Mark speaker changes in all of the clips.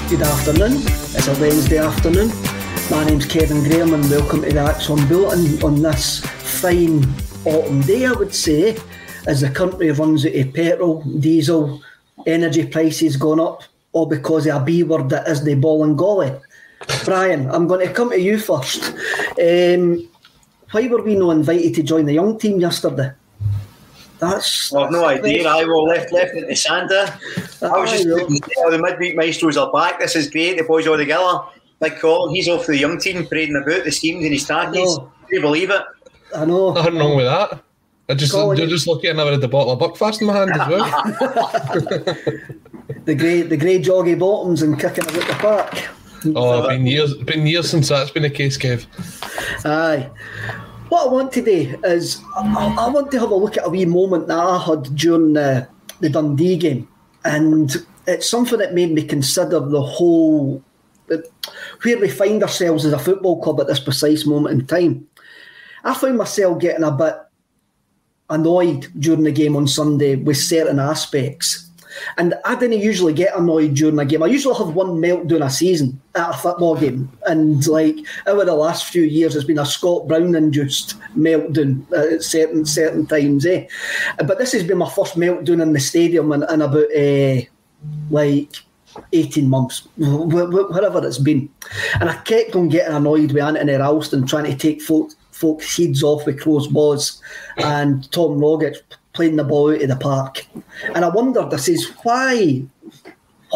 Speaker 1: Good afternoon, it's a Wednesday afternoon. My name's Kevin Graham and welcome to the ACSOM Bulletin on this fine autumn day, I would say, as the country runs out of petrol, diesel, energy prices going up, all because of a B word that is the ball and golly. Brian, I'm going to come to you first. Why were we not invited to join the young team yesterday? I've
Speaker 2: no idea. I will left into Santa. I was just the midweek maestros are back. This is great. The boys all together. Big Colin, he's off for the young team, parading about the schemes and his tactics. Can you believe it?
Speaker 1: I know.
Speaker 3: Nothing wrong with that. You're just lucky I never had the bottle of Buckfast in my hand as well.
Speaker 1: the grey joggy bottoms and kicking about the park.
Speaker 3: Oh, it's been years since that's been the case, Kev.
Speaker 1: Aye. What I want today is I want to have a look at a wee moment that I had during the Dundee game, and it's something that made me consider the whole where we find ourselves as a football club at this precise moment in time. I found myself getting a bit annoyed during the game on Sunday with certain aspects. And I didn't usually get annoyed during a game. I usually have one meltdown a season at a football game. And over the last few years, it's been a Scott Brown-induced meltdown at certain times. But this has been my first meltdown in the stadium in about 18 months, whatever it's been. And I kept on getting annoyed with Anthony Ralston trying to take folks' heads off with close-balls and Tom Rogic playing the ball out of the park. And I wondered, why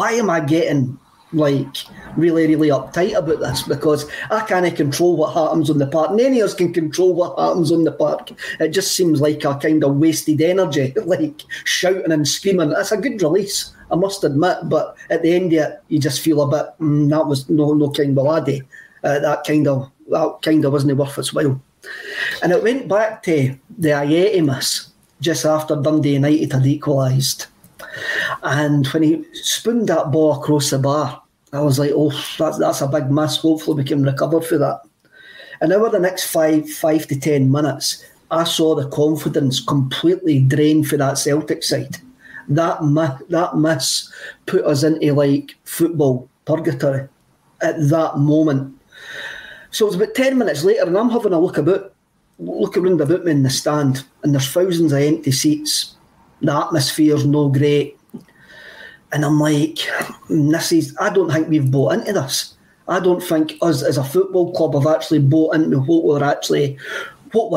Speaker 1: am I getting really, really uptight about this? Because I can't control what happens on the park. None of us can control what happens on the park. It just seems like a kind of wasted energy, like shouting and screaming. That's a good release, I must admit, but at the end of it, you just feel a bit, that was no kind of laddie. That kind of wasn't worth its while. And it went back to the Ayeti miss just after Dundee United had equalised. And when he spooned that ball across the bar, I was like, oh, that's a big miss. Hopefully we can recover for that. And over the next 5 to 10 minutes, I saw the confidence completely drained for that Celtic side. That miss put us into football purgatory at that moment. So it was about 10 minutes later, and I'm having a look around about me in the stand, and there's thousands of empty seats. The atmosphere's no great. And I'm like, I don't think we've bought into this. I don't think us as a football club have actually bought into what we're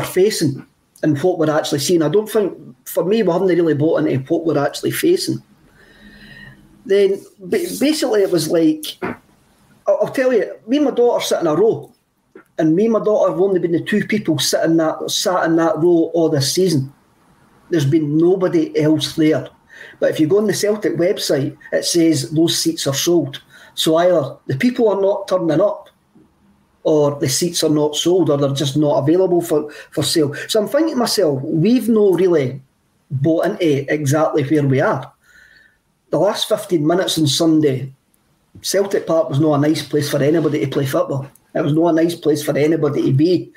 Speaker 1: facing and what we're actually seeing. I don't think, for me, we haven't really bought into what we're actually facing. Then, basically, it was like, I'll tell you, me and my daughter sit in a row. And me and my daughter have only been the two people sat in that row all this season. There's been nobody else there. But if you go on the Celtic website, it says those seats are sold. So either the people are not turning up, or the seats are not sold, or they're just not available for sale. So I'm thinking to myself, we've not really bought into exactly where we are. The last 15 minutes on Sunday, Celtic Park was not a nice place for anybody to play football. It was not a nice place for anybody to be.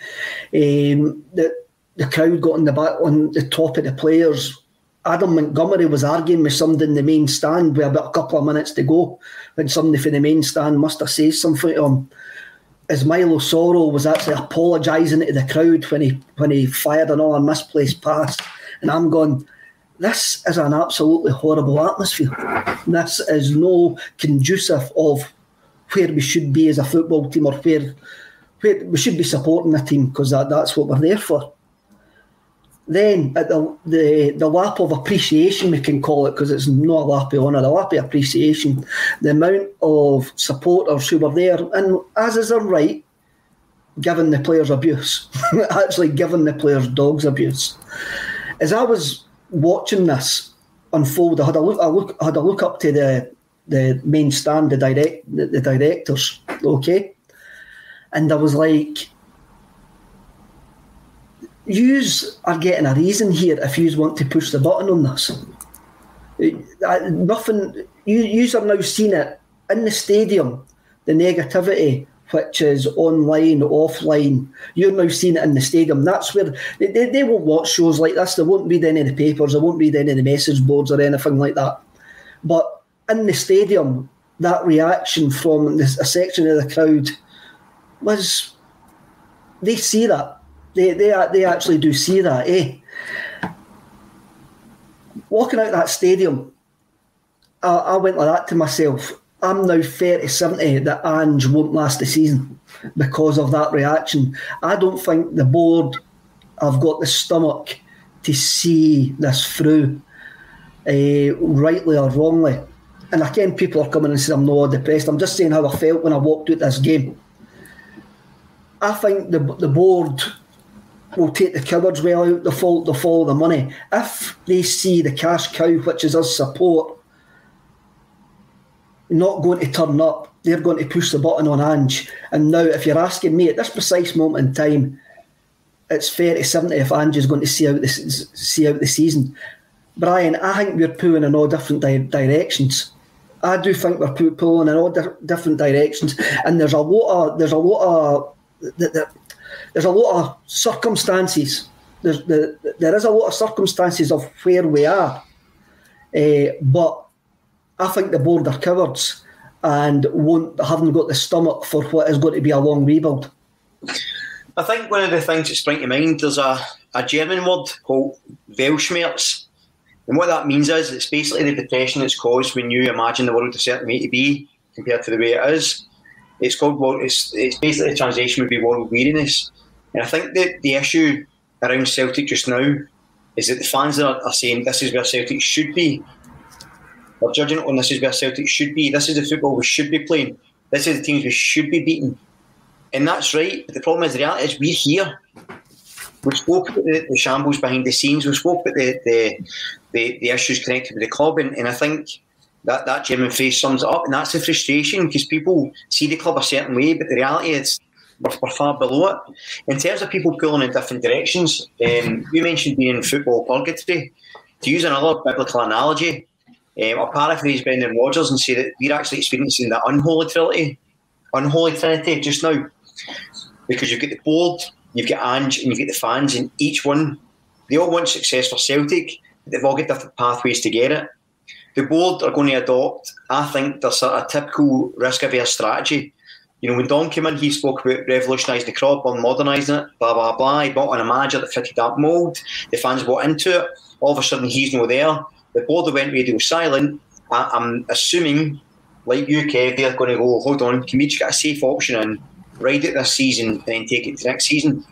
Speaker 1: The crowd got on the top of the players. Adam Montgomery was arguing with somebody in the main stand with about a couple of minutes to go, when somebody from the main stand must have said something to him. As Milo Sorrow was actually apologising to the crowd when he fired another misplaced pass. And I'm going, this is an absolutely horrible atmosphere. This is no conducive of where we should be as a football team, or where we should be supporting the team, because that's what we're there for. Then at the lap of appreciation, we can call it, because it's not a lap of honour, a lap of appreciation, the amount of supporters who were there, and as is their right, giving the players abuse, actually giving the players dogs abuse. As I was watching this unfold, I had a look up to the main stand, the directors, okay? And I was like, yous are getting a reason here if yous want to push the button on this. Yous are now seeing it in the stadium, the negativity, which is online, offline. You're now seeing it in the stadium. That's where they won't watch shows like this. There won't read any of the papers. There won't read any of the message boards or anything like that. But in the stadium, that reaction from a section of the crowd was, they see that. They actually do see that, eh? Walking out that stadium, I went like that to myself. I'm now 30-70 that Ange won't last the season because of that reaction. I don't think the board have got the stomach to see this through, rightly or wrongly. And again, people are coming and saying I'm not depressed. I'm just saying how I felt when I walked out this game. I think the board will take the cowards well out. They'll follow the money. If they see the cash cow, which is us support, not going to turn up, they're going to push the button on Ange. And now, if you're asking me at this precise moment in time, it's 30-70 if Ange is going to see out the season. Brian, I think we're pulling in all different directions. I do think we're pulling in all different directions, and there's a lot of circumstances. There is a lot of circumstances of where we are, but I think the board are cowards and haven't got the stomach for what is going to be a long rebuild.
Speaker 2: I think one of the things that spring to mind, there's a German word called Weltschmerz. And what that means is it's basically the depression that's caused when you imagine the world a certain way to be compared to the way it is. It's basically the translation would be world weariness. And I think that the issue around Celtic just now is that the fans are saying this is where Celtic should be. We're judging it on this is where Celtic should be. This is the football we should be playing. This is the teams we should be beating. And that's right. But the problem is, the reality is we're here. We spoke about the shambles behind the scenes. We spoke about the issues connected with the club. And I think that German phrase sums it up. And that's the frustration, because people see the club a certain way, but the reality is we're far below it. In terms of people pulling in different directions, you mentioned being in football purgatory. To use another biblical analogy, I'll paraphrase Brendan Rodgers and say that we're actually experiencing the unholy trinity just now, because you've got the board, you've got Ange, and you've got the fans, and each one, they all want success for Celtic, but they've all got different pathways to get it. The board are going to adopt, I think, their sort of typical risk-averse strategy. You know, when Don came in, he spoke about revolutionising the club and modernising it, blah, blah, blah. He brought on a manager that fitted that mould. The fans bought into it. All of a sudden, he's not there. The board went radio silent. I'm assuming, like you, Kev, they're going to go, hold on, can we just get a safe option in, ride it this season, and then take it to next season?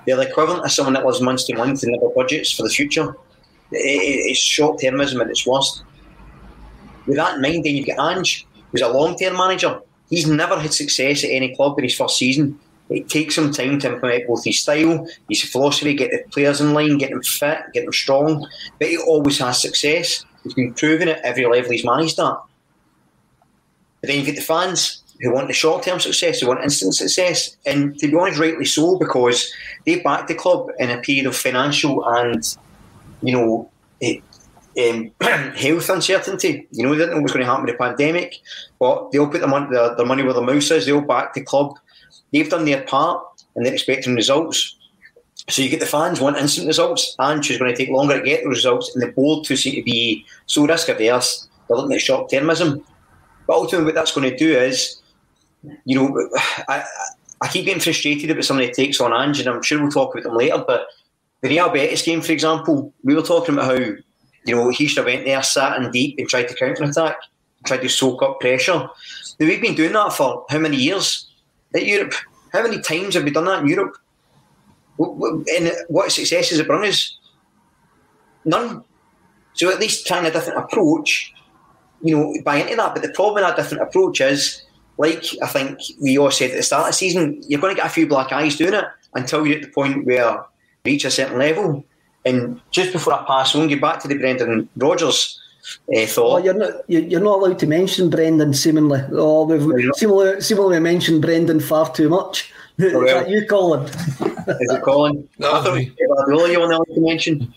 Speaker 2: They're the equivalent of someone that lives month to month and never budgets for the future. It's short-termism at its worst. With that in mind, then you've got Ange, who's a long-term manager. He's never had success at any club in his first season. It takes some time to implement both his style, his philosophy, get the players in line, get them fit, get them strong. But he always has success. He's been proving it every level he's managed at. But then you get the fans who want the short-term success, who want instant success. And to be honest, rightly so, because they backed the club in a period of financial and, health uncertainty. They didn't know what was going to happen with the pandemic, but they all put their money where their mouth is. They all backed the club. They've done their part, and they're expecting results. So you get the fans want instant results. Ange is going to take longer to get the results, and the board who seem to be so risk-averse, they're looking at short-termism. But ultimately what that's going to do is, I keep getting frustrated about some of the takes on Ange, and I'm sure we'll talk about them later, but the Real Betis game, for example, we were talking about how he should have went there, sat in deep and tried to counter-attack, tried to soak up pressure. Now, we've been doing that for how many years at Europe? How many times have we done that in Europe? And what success has it brought us? None. So at least trying a different approach, buy into that. But the problem with that different approach is, like I think we all said at the start of the season, you're going to get a few black eyes doing it until you're at the point where you reach a certain level. And just before I pass on, get back to the Brendan Rodgers thought.
Speaker 1: Well, you're not allowed to mention Brendan, seemingly. We've seemingly mentioned Brendan far too much. Is that you, Colin?
Speaker 2: Is it Colin? No, I thought it was you wanted to mention.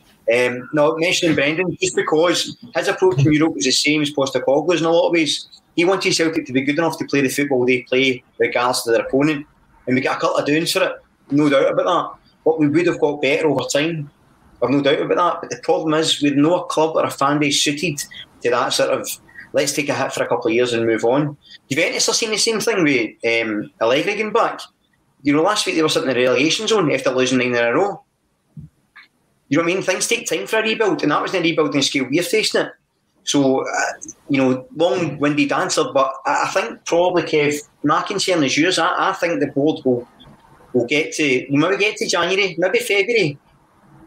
Speaker 2: No, mentioning Brendan, just because his approach in Europe was the same as Postecoglou's in a lot of ways. He wanted Celtic to be good enough to play the football they play, regardless of their opponent. And we got a couple of downs for it, no doubt about that. But we would have got better over time. I've no doubt about that. But the problem is, we're not a club or a fan base suited to that sort of let's take a hit for a couple of years and move on. Juventus are seeing the same thing with Allegri getting back. Last week they were sitting in the relegation zone after losing 9 in a row. You know what I mean? Things take time for a rebuild, and that was the rebuilding scale we're facing it. So, long-winded answer, but I think probably, Kev, my concern is yours. I think the board will get to January, maybe February,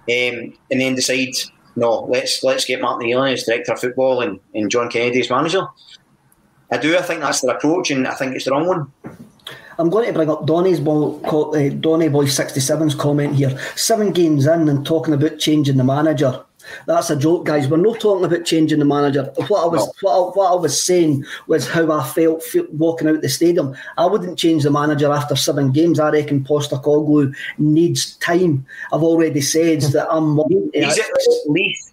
Speaker 2: and then decide, no, let's get Martin Nealon as director of football and John Kennedy as manager. I think that's their approach, and I think it's the wrong one.
Speaker 1: I'm going to bring up Donny Boy 67's comment here. 7 games in and talking about changing the manager. That's a joke, guys. We're not talking about changing the manager. What I was saying was how I felt walking out the stadium. I wouldn't change the manager after 7 games. I reckon Postecoglou needs time. I've already said that I'm...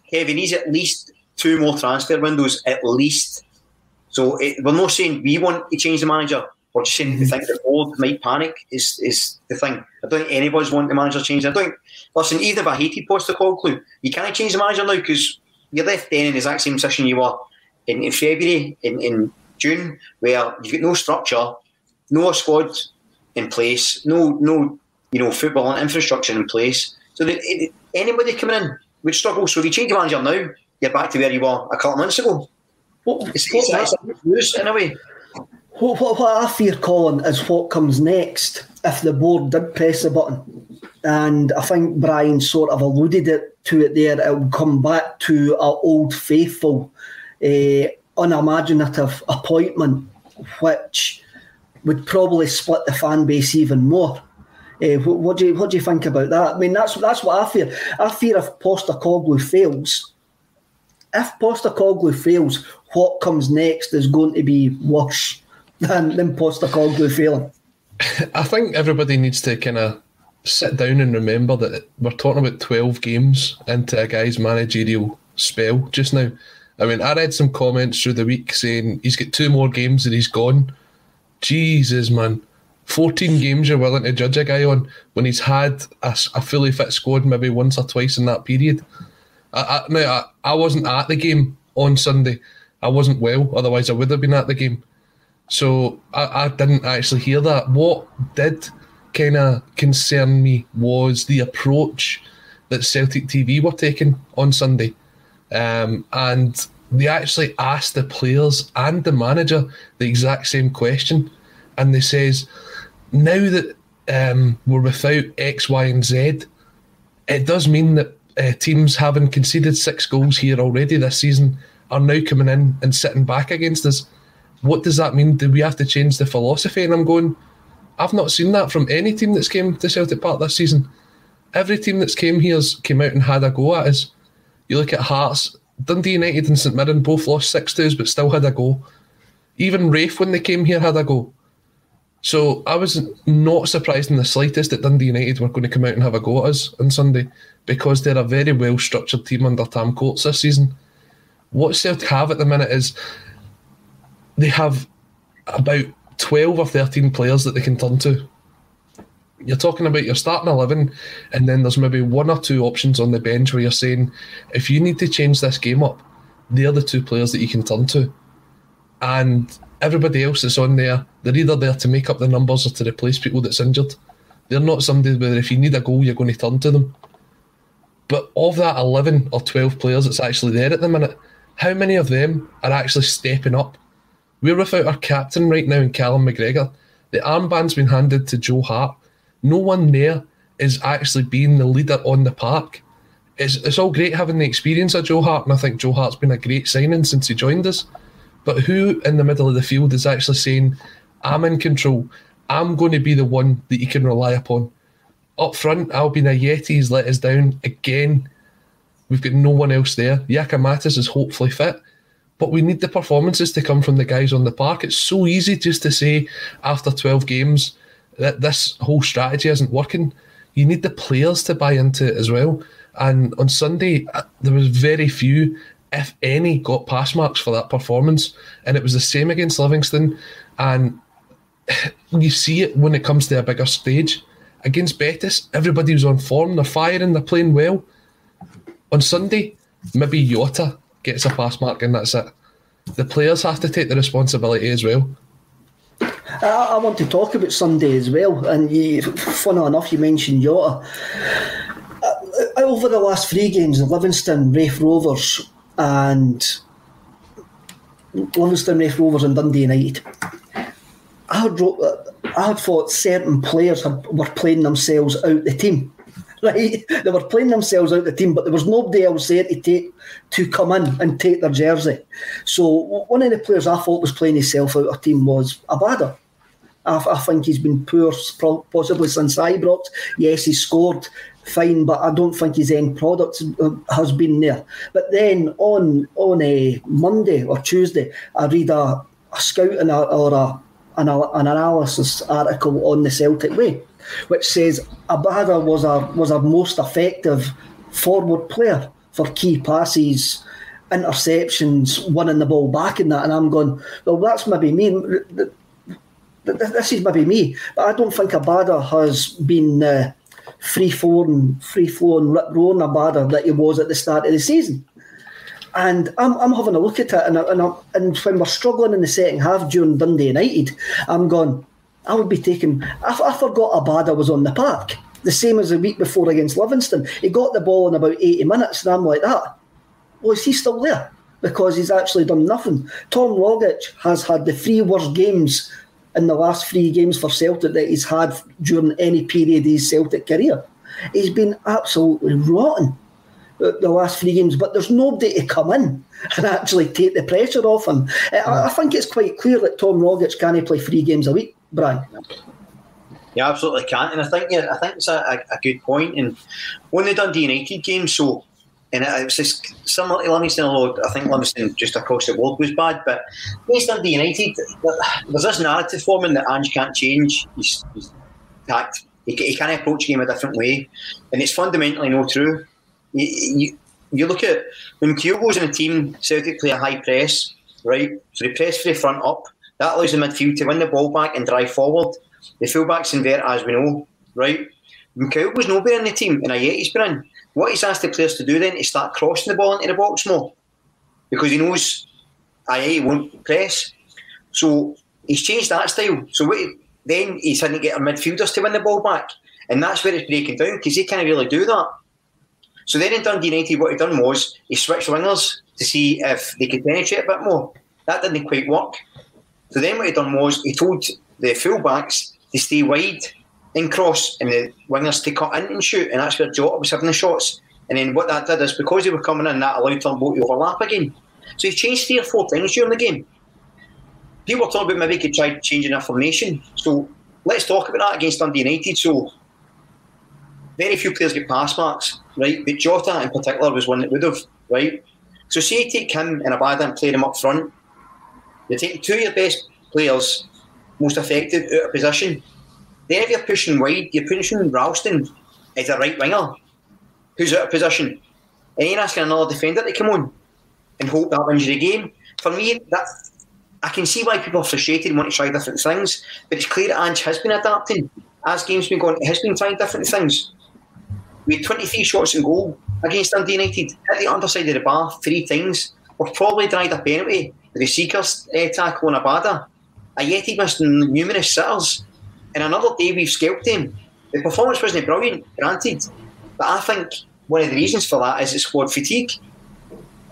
Speaker 2: He's at least 2 more transfer windows, at least. So we're not saying we want to change the manager. We're just saying we think the board might panic is the thing. I don't think anybody's wanting the manager changed. Listen, even if I hated Postecoglou, you can't change the manager now because you're left then in the exact same position you were in February, in June, where you've got no structure, no squad in place, no football and infrastructure in place. So anybody coming in would struggle. So if you change the manager now, you're back to where you were a couple of months ago. It's a lose in a way.
Speaker 1: What I fear, Colin, is what comes next if the board did press the button. And I think Brian sort of alluded to it there. It would come back to our old faithful, unimaginative appointment, which would probably split the fan base even more. What do you think about that? I mean, that's what I fear. I fear if Postecoglou fails. If Postecoglou fails, what comes next is going to be worse than Postecoglou failing.
Speaker 3: I think everybody needs to kind of sit down and remember that we're talking about 12 games into a guy's managerial spell just now. I mean, I read some comments through the week saying he's got 2 more games and he's gone. Jesus, man. 14 games you're willing to judge a guy on when he's had a fully fit squad maybe once or twice in that period. I wasn't at the game on Sunday. I wasn't well, otherwise I would have been at the game. So I didn't actually hear that. What did kind of concern me was the approach that Celtic TV were taking on Sunday. And they actually asked the players and the manager the exact same question. And they says, now that we're without X, Y and Z, it does mean that teams having conceded 6 goals here already this season are now coming in and sitting back against us. What does that mean? Do we have to change the philosophy? And I'm going, I've not seen that from any team that's came to Celtic Park this season. Every team that's came out and had a go at us. You look at Hearts, Dundee United and St Mirren both lost 6-2 but still had a go. Even Rafe, when they came here, had a go. So I was not surprised in the slightest that Dundee United were going to come out and have a go at us on Sunday because they're a very well-structured team under Tam Coates this season. What Celtic have at the minute is they have about 12 or 13 players that they can turn to. You're talking about your starting 11 and then there's maybe 1 or 2 options on the bench where you're saying, if you need to change this game up, they're the 2 players that you can turn to. And everybody else that's on there, they're either there to make up the numbers or to replace people that's injured. They're not somebody where if you need a goal, you're going to turn to them. But of that 11 or 12 players that's actually there at the minute, how many of them are actually stepping up? We're without our captain right now in Callum McGregor. The armband's been handed to Joe Hart. No one there is actually being the leader on the park. It's all great having the experience of Joe Hart, and I think Joe Hart's been a great signing since he joined us. But who in the middle of the field is actually saying, I'm in control, I'm going to be the one that you can rely upon? Up front, Albin Ayeti's let us down again. We've got no one else there. Giakoumakis is hopefully fit. But we need the performances to come from the guys on the park. It's so easy just to say after 12 games that this whole strategy isn't working. You need the players to buy into it as well. And on Sunday, there was very few, if any, got pass marks for that performance. And it was the same against Livingston. And you see it when it comes to a bigger stage. Against Betis, everybody was on form. They're firing, they're playing well. On Sunday, maybe Jota gets a pass mark and that's it. the players have to take the responsibility as well.
Speaker 1: I want to talk about Sunday as well, and funny enough, you mentioned Jota. Over the last 3 games, Livingston, Raith Rovers and Dundee United, I had thought certain players were playing themselves out the team. Right, they were playing themselves out the team, but there was nobody else there to come in and take their jersey. So one of the players I thought was playing himself out of the team was Abada. I think he's been poor possibly since Ibrox. Yes, he scored fine, but I don't think his end product has been there. But then on a Monday or Tuesday, I read a scouting or an analysis article on the Celtic Way, which says Abada was our most effective forward player for key passes, interceptions, winning the ball back and that. And I'm going, well, that's maybe me. This is maybe me, but I don't think Abada has been free-flowing, rip-roaring Abada that he was at the start of the season. And I'm having a look at it, and when we're struggling in the second half during Dundee United, I'm going, I would be taking... I forgot Abada was on the park, the same as the week before against Livingston. He got the ball in about 80 minutes, and I'm like that. Well, is he still there? Because he's actually done nothing. Tom Rogic has had the 3 worst games in the last 3 games for Celtic that he's had during any period of his Celtic career. He's been absolutely rotten the last 3 games, but there's nobody to come in and actually take the pressure off him. I think it's quite clear that Tom Rogic can't play 3 games a week, Brian.
Speaker 2: Yeah, absolutely can't, and I think it's a good point. And on the Dundee United game, so, and it was just similar to Livingston, although I think Livingston just across the board was bad, but against Dundee United, there's this narrative forming that Ange can't change his tact. He can't approach the game a different way, and it's fundamentally not true. You look at when Keogh goes in a team, Celtic play a high press, right? So they press from the front up. That allows the midfield to win the ball back and drive forward. The fullbacks invert, as we know, right? When Keogh was nowhere in the team and Ayeti's been in, what he's asked the players to do then is start crossing the ball into the box more, because he knows Ayeti won't press. So he's changed that style. So then he's had to get our midfielders to win the ball back, and that's where it's breaking down, because he can't really do that. So then in Dundee United, what he done was he switched wingers to see if they could penetrate a bit more. That didn't quite work. So then what he done was he told the fullbacks to stay wide and cross, and the wingers to cut in and shoot, and that's where Jota was having the shots. And then what that did is, because they were coming in, that allowed Turnbull to overlap again. So he changed 3 or 4 times during the game. People were talking about maybe he could try changing their formation. So let's talk about that against Dundee United. So very few players get pass marks, right? But Jota in particular was one that would have, right? So say you take him and Abada and play them up front. You're taking 2 of your best players, most effective, out of position. Then if you're pushing wide, you're pushing Ralston as a right winger who's out of position. And you're asking another defender to come on and hope that wins you the game. For me, I can see why people are frustrated and want to try different things, but it's clear that Ange has been adapting. As games been going, he has been trying different things. We had 23 shots in goal against Dundee United, hit the underside of the bar 3 times. We've probably dried a penalty with the Seekers tackle on Abada. Ayeti missed numerous sitters. And another day we've scalped him. The performance wasn't brilliant, granted, but I think one of the reasons for that is the squad fatigue.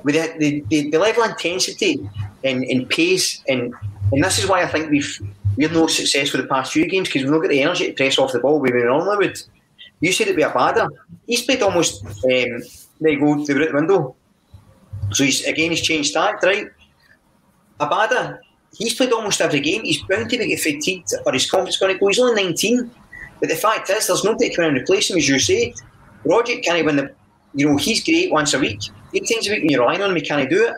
Speaker 2: With the level of intensity and pace, and this is why I think we've no success for the past few games, because we've not got the energy to press off the ball we normally would. You said it with Abada. He's played almost, there you go, they were out the window. So he's changed tact, right? Abada, he's played almost every game. He's bound to get fatigued, or his confidence going to go. He's only 19. But the fact is, there's nobody to come in and replace him, as you say. Rogic can't win the... he's great once a week. 8 times a week when you're relying on him, he can't do it.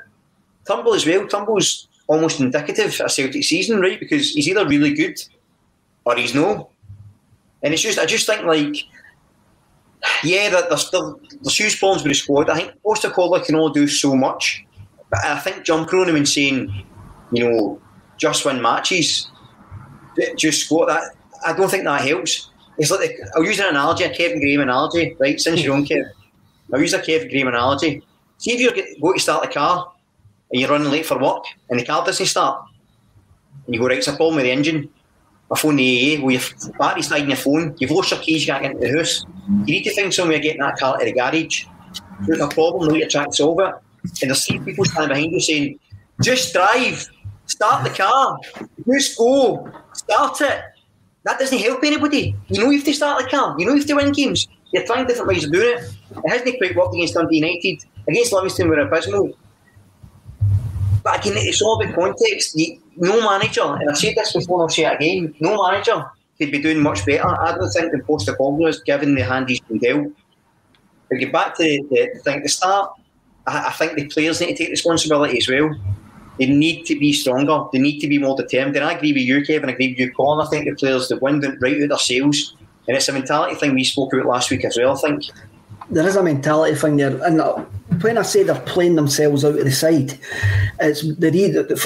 Speaker 2: Turnbull as well. Turnbull's almost indicative of a Celtic season, right? Because he's either really good or he's no. And it's just, I just think, like, yeah, there's huge problems with the squad. I think Postecoglou can only do so much. But I think jumping on him and saying, just win matches, just score, that, I don't think that helps. It's like, I'll use an analogy, a Kevin Graham analogy, right? Since you're on, Kev, I'll use a Kevin Graham analogy. See if you're going to start the car and you're running late for work and the car doesn't start, and you go, right, it's a problem with the engine. I phone the AA, well, your battery's died in your phone, you've lost your keys, you can't get into the house. You need to find somewhere getting that car to the garage. There's a problem, now you're trying to solve it. And there's 3 people standing behind you saying, just drive, start the car, just go, start it. That doesn't help anybody. You know you have to start the car, you know you have to win games. You're trying different ways of doing it. It hasn't quite worked against Dundee United. Against Livingston, we're abysmal. But again, it's all about context. No manager, and I've said this before and I'll say it again, no manager could be doing much better, I don't think, than Postecoglou is, given the hand he's been dealt. But get back to the thing at the start, I think the players need to take responsibility as well. They need to be stronger. They need to be more determined. And I agree with you, Kevin. I agree with you, Colin. I think the players, the wind went right out their sails. And it's a mentality thing we spoke about last week as well, I think.
Speaker 1: There is a mentality thing there. And when I say they're playing themselves out of the side, it's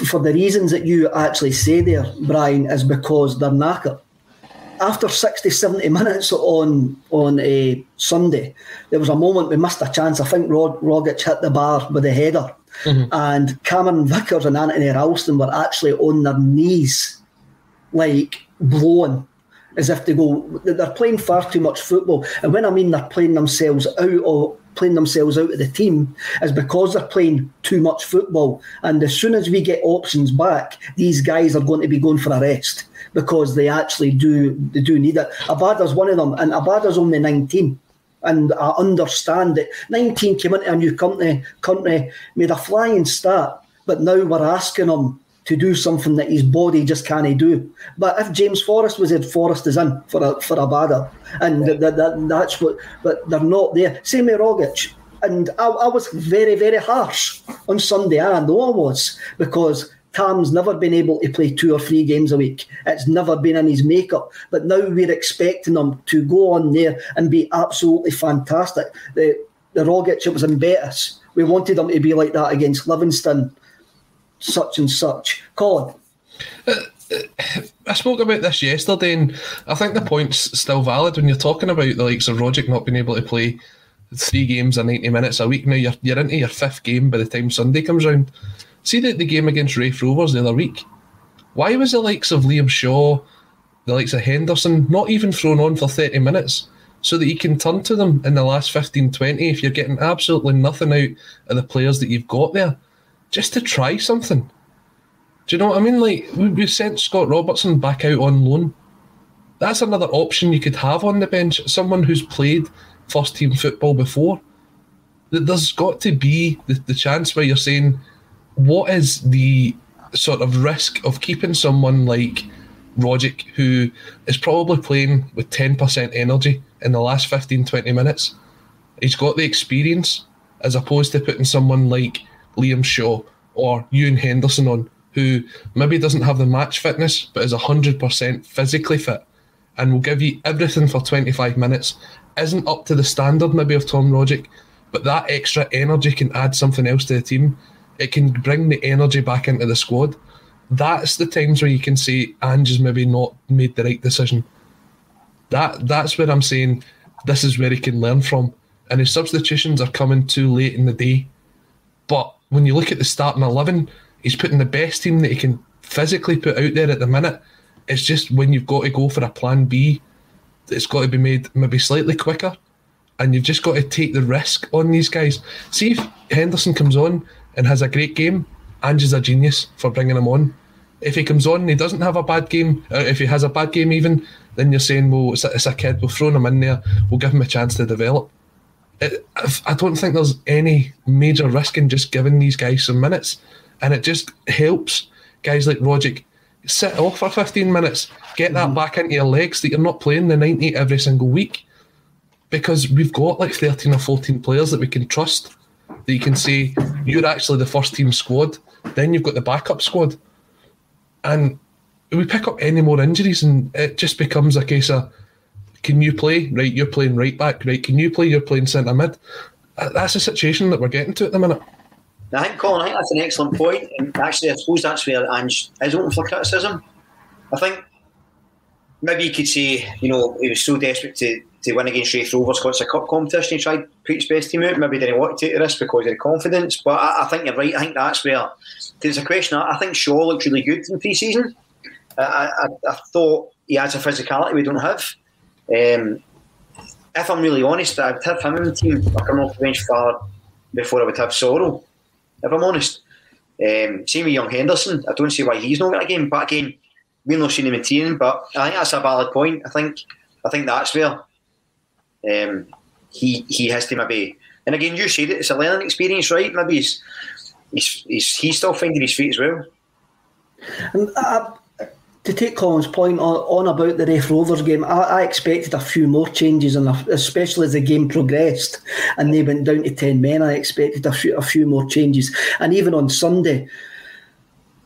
Speaker 1: for the reasons that you actually say there, Brian, is because they're knackered. After 60, 70 minutes on a Sunday, there was a moment we missed a chance. I think Rogic hit the bar with a header. Mm-hmm. And Cameron Vickers and Anthony Ralston were actually on their knees, like blowing, as if they're playing far too much football. And when I mean they're playing themselves out of the team, is because they're playing too much football. And as soon as we get options back, these guys are going to be going for a rest, because they actually do need it. Abada's one of them, and Abada's only 19. And I understand that 19 came into a new country, made a flying start, but now we're asking him to do something that his body just can't do. But if James Forrest was in, Forrest is in for Abada. And that's what, but they're not there. Same with Rogic. And I was very, very harsh on Sunday. I know I was, because Tam's never been able to play 2 or 3 games a week. It's never been in his makeup. But now we're expecting him to go on there and be absolutely fantastic. The Rogic, it was in Betis. We wanted him to be like that against Livingston, such and such. Colin?
Speaker 3: I spoke about this yesterday, and I think the point's still valid when you're talking about the likes of Rogic not being able to play 3 games or 90 minutes a week. Now you're into your 5th game by the time Sunday comes round. See the game against Raith Rovers the other week. Why was the likes of Liam Shaw, the likes of Henderson, not even thrown on for 30 minutes so that you can turn to them in the last 15, 20 if you're getting absolutely nothing out of the players that you've got there, just to try something? Do you know what I mean? Like, we sent Scott Robertson back out on loan. That's another option you could have on the bench, someone who's played first-team football before. There's got to be the chance where you're saying, what is the sort of risk of keeping someone like Rogic, who is probably playing with 10% energy in the last 15, 20 minutes? He's got the experience, as opposed to putting someone like Liam Shaw or Ewan Henderson on, who maybe doesn't have the match fitness, but is 100% physically fit and will give you everything for 25 minutes. Isn't up to the standard maybe of Tom Rogic, but that extra energy can add something else to the team. It can bring the energy back into the squad. That's the times where you can say Ange has maybe not made the right decision. That's where I'm saying this is where he can learn from. And his substitutions are coming too late in the day. But when you look at the starting 11, he's putting the best team that he can physically put out there at the minute. It's just when you've got to go for a plan B, it's got to be made maybe slightly quicker. And you've just got to take the risk on these guys. See if Henderson comes on and has a great game, Ange is a genius for bringing him on. If he comes on and he doesn't have a bad game, or if he has a bad game even, then you're saying, well, it's a kid, we've thrown him in there, we'll give him a chance to develop. I don't think there's any major risk in just giving these guys some minutes, and it just helps guys like Rogic sit off for 15 minutes, get that back into your legs, that you're not playing the 90 every single week, because we've got like 13 or 14 players that we can trust, that you can say, you're actually the first team squad, then you've got the backup squad. And we pick up any more injuries and it just becomes a case of, can you play? Right, you're playing right back. Right, can you play? You're playing centre mid. That's the situation that we're getting to at the minute.
Speaker 2: I think, Colin, that's an excellent point. And actually, I suppose that's where Ange is open for criticism. I think maybe you could say, he was so desperate to to win against Raith Rovers because it's a cup competition. He tried to put his best team out. Maybe didn't want to take the risk because of the confidence. But I think you're right. I think that's where there's a question. I think Shaw looked really good in pre-season. I thought he has a physicality we don't have. If I'm really honest, I'd have him in the team. I come off the bench far before I would have Sorrell, if I'm honest. Same with young Henderson. I don't see why he's not got a game. But again, we've not seen him in training. But I think that's a valid point. I think that's where he has to maybe. And again, you said it. It's a learning experience, right? Maybe he's still finding his feet as well.
Speaker 1: And to take Colin's point on about the Raith Rovers game, I expected a few more changes, and especially as the game progressed and they went down to 10 men, I expected a few more changes. And even on Sunday,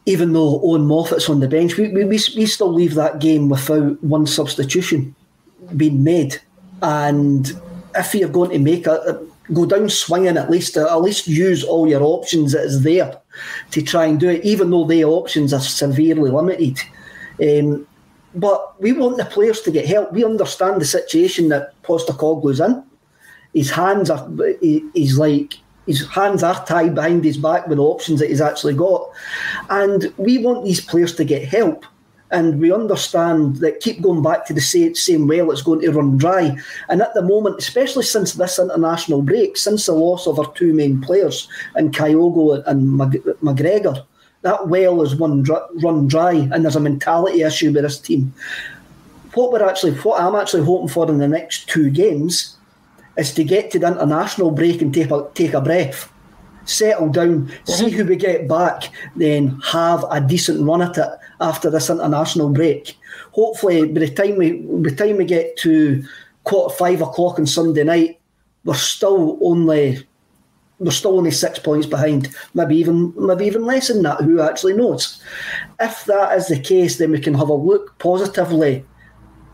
Speaker 1: even though Owen Moffat's on the bench, we still leave that game without one substitution being made. And if you're going to make go down swinging, at least use all your options that is there to try and do it, even though the options are severely limited. But we want the players to get help. We understand the situation that Postecoglou's in. His hands are tied behind his back with the options that he's actually got, and we want these players to get help. And we understand that keep going back to the same well, it's going to run dry. And at the moment, especially since this international break, since the loss of our two main players in Kyogo and McGregor, that well is run dry, and there's a mentality issue with this team. What I'm actually hoping for in the next two games is to get to the international break and take a breath, settle down, see who we get back, then have a decent run at it after this international break. Hopefully, by the time we get to 5 o'clock on Sunday night, we're still only 6 points behind, maybe even less than that. Who actually knows? If that is the case, then we can have a look positively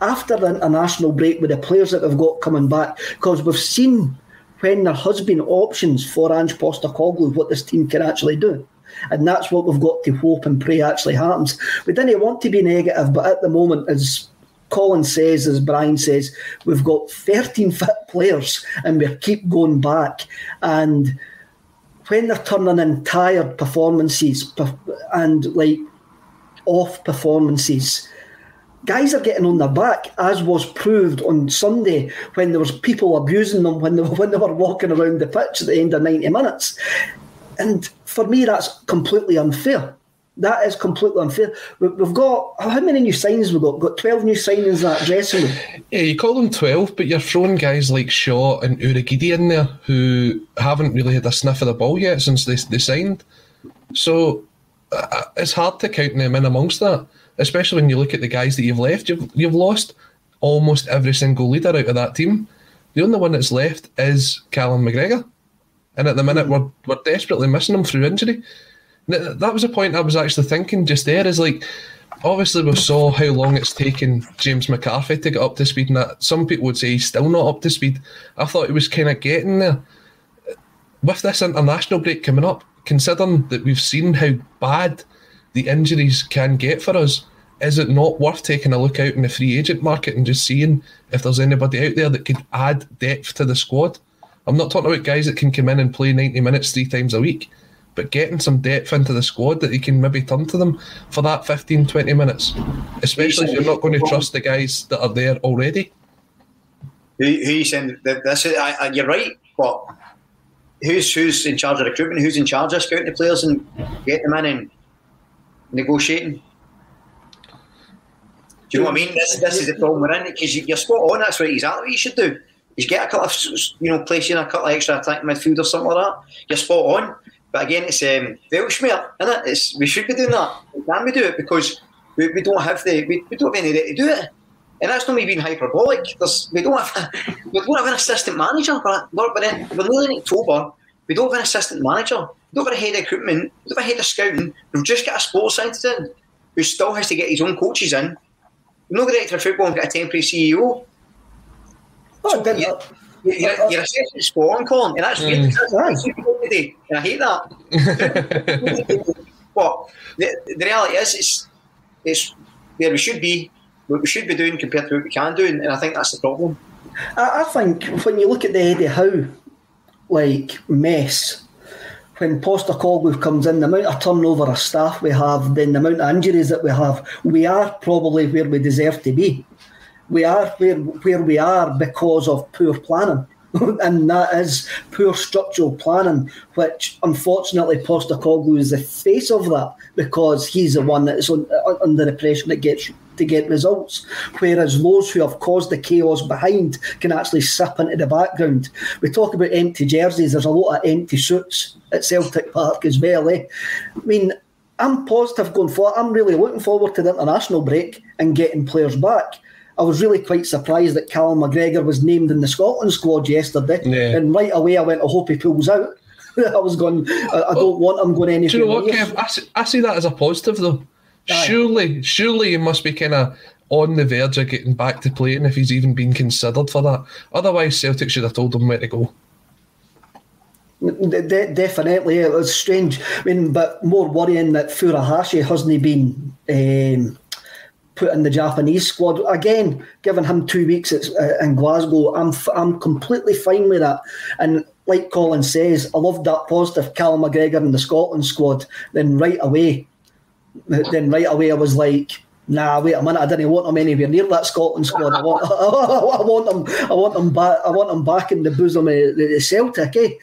Speaker 1: after the international break with the players that we've got coming back, because we've seen when there has been options for Ange Postecoglou what this team can actually do. And that's what we've got to hope and pray actually happens. We didn't want to be negative, but at the moment, as Colin says, as Brian says, we've got 13 fit players and we keep going back. And when they're turning in tired performances and off performances, guys are getting on their back, as was proved on Sunday when there was people abusing them when they were walking around the pitch at the end of 90 minutes. And for me, that's completely unfair. That is completely unfair. We've got, how many new signings we've got? We've got 12 new signings in that dressing room.
Speaker 3: Yeah, you call them 12, but you're throwing guys like Shaw and Urhoghide in there who haven't really had a sniff of the ball yet since they signed. So it's hard to count them in amongst that, especially when you look at the guys that you've left. You've lost almost every single leader out of that team. The only one that's left is Callum McGregor. And at the minute, we're desperately missing him through injury. That was a point I was actually thinking just there, is obviously we saw how long it's taken James McCarthy to get up to speed, and that some people would say he's still not up to speed. I thought he was kind of getting there. With this international break coming up, considering that we've seen how bad the injuries can get for us, is it not worth taking a look out in the free agent market and just seeing if there's anybody out there that could add depth to the squad? I'm not talking about guys that can come in and play 90 minutes 3 times a week, but getting some depth into the squad that you can maybe turn to them for that 15, 20 minutes, especially if you're not going to trust the guys that are there already.
Speaker 2: Who you saying? You're right, but who's in charge of recruitment? Who's in charge of scouting the players and getting them in and negotiating? Do you know what I mean? This is the problem we're in, because you're spot on. That's right, exactly what you should do. You get a couple of, placing a couple of extra attacking midfield or something like that. You're spot on. But again, it's Welshmere, isn't it? We should be doing that. Can we do it? Because we don't have any right to do it. And that's not me being hyperbolic. We don't have an assistant manager. We're nearly in October. We don't have an assistant manager. We don't have a head of recruitment. We don't have a head of scouting. We've just got a sports scientist in who still has to get his own coaches in. We've no director of football and got a temporary CEO. So your assessment's spot on, Colin, and that's really today, and I hate that. But the reality is, it's where we should be, what we should be doing compared to what we can do, and I think that's the problem.
Speaker 1: I think when you look at the Eddie Howe mess, when Postecoglou comes in, the amount of turnover of staff we have, then the amount of injuries that we are probably where we deserve to be. We are where we are because of poor planning. And that is poor structural planning, which unfortunately Postecoglou is the face of that, because he's the one that is under the pressure that gets to get results, whereas those who have caused the chaos behind can actually slip into the background. We talk about empty jerseys, there's a lot of empty suits at Celtic Park as well. I mean, I'm positive going forward. I'm really looking forward to the international break and getting players back. I was really quite surprised that Callum McGregor was named in the Scotland squad yesterday, and right away I went, I hope he pulls out. I was going, I don't want him going anything.
Speaker 3: Do you know what, Kev? I see that as a positive though. Aye. Surely he must be kind of on the verge of getting back to playing if he's even been considered for that. Otherwise, Celtic should have told him where to go.
Speaker 1: Definitely, it was strange. I mean, but more worrying that Furuhashi hasn't been put in the Japanese squad again. Given him 2 weeks in Glasgow, I'm completely fine with that. And like Colin says, I loved that positive Callum McGregor in the Scotland squad. Then right away I was like, nah, wait a minute, I didn't want him anywhere near that Scotland squad. I want him back in the bosom of the Celtic.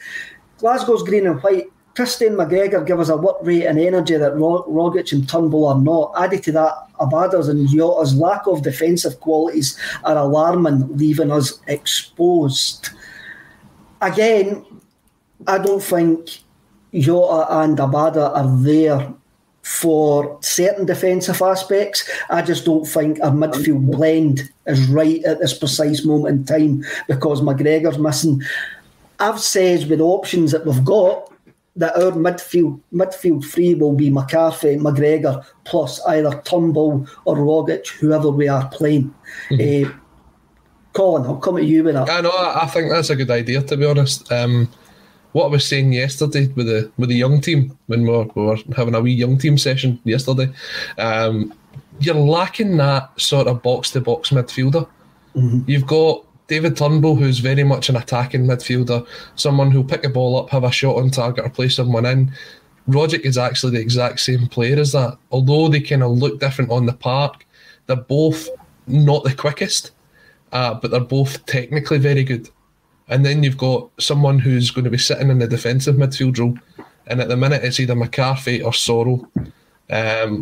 Speaker 1: Glasgow's green and white. Christian McGregor give us a work rate and energy that Rogic and Turnbull are not. Added to that, Abada's and Jota's lack of defensive qualities are alarming, leaving us exposed. Again, I don't think Jota and Abada are there for certain defensive aspects. I just don't think our midfield blend is right at this precise moment in time because McGregor's missing. I've said with the options that we've got that our midfield three will be McCarthy, McGregor, plus either Turnbull or Rogic, whoever we are playing. Mm-hmm. Colin, I'll come at you with that.
Speaker 3: I know. I think that's a good idea, to be honest. What I was saying yesterday with the young team, when we were having a wee young team session yesterday, you're lacking that sort of box-to-box midfielder. Mm-hmm. You've got David Turnbull, who's very much an attacking midfielder, someone who'll pick a ball up, have a shot on target or play someone in. Rogic is actually the exact same player as that. Although they kind of look different on the park, they're both not the quickest, but they're both technically very good. And then you've got someone who's going to be sitting in the defensive midfield role, and at the minute it's either McCarthy or Sorrell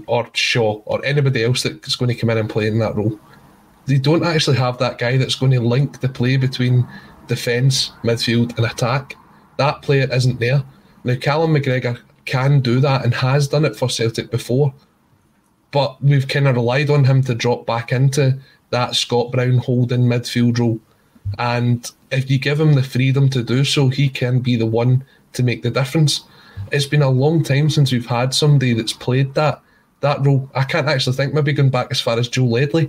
Speaker 3: or Shaw or anybody else that's going to come in and play in that role. They don't actually have that guy that's going to link the play between defence, midfield and attack. That player isn't there. Now, Callum McGregor can do that and has done it for Celtic before, but we've kind of relied on him to drop back into that Scott Brown holding midfield role. And if you give him the freedom to do so, he can be the one to make the difference. It's been a long time since we've had somebody that's played that role. I can't actually think, maybe going back as far as Joe Ledley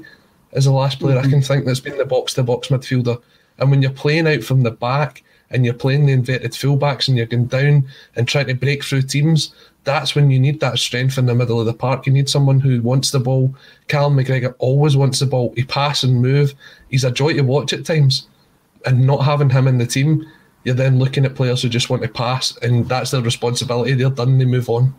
Speaker 3: is the last player I can think that's been the box-to-box midfielder. And when you're playing out from the back and you're playing the inverted fullbacks and you're going down and trying to break through teams, that's when you need that strength in the middle of the park. You need someone who wants the ball. Callum McGregor always wants the ball. He pass and move. He's a joy to watch at times. And not having him in the team, you're then looking at players who just want to pass, and that's their responsibility. They're done, they move on.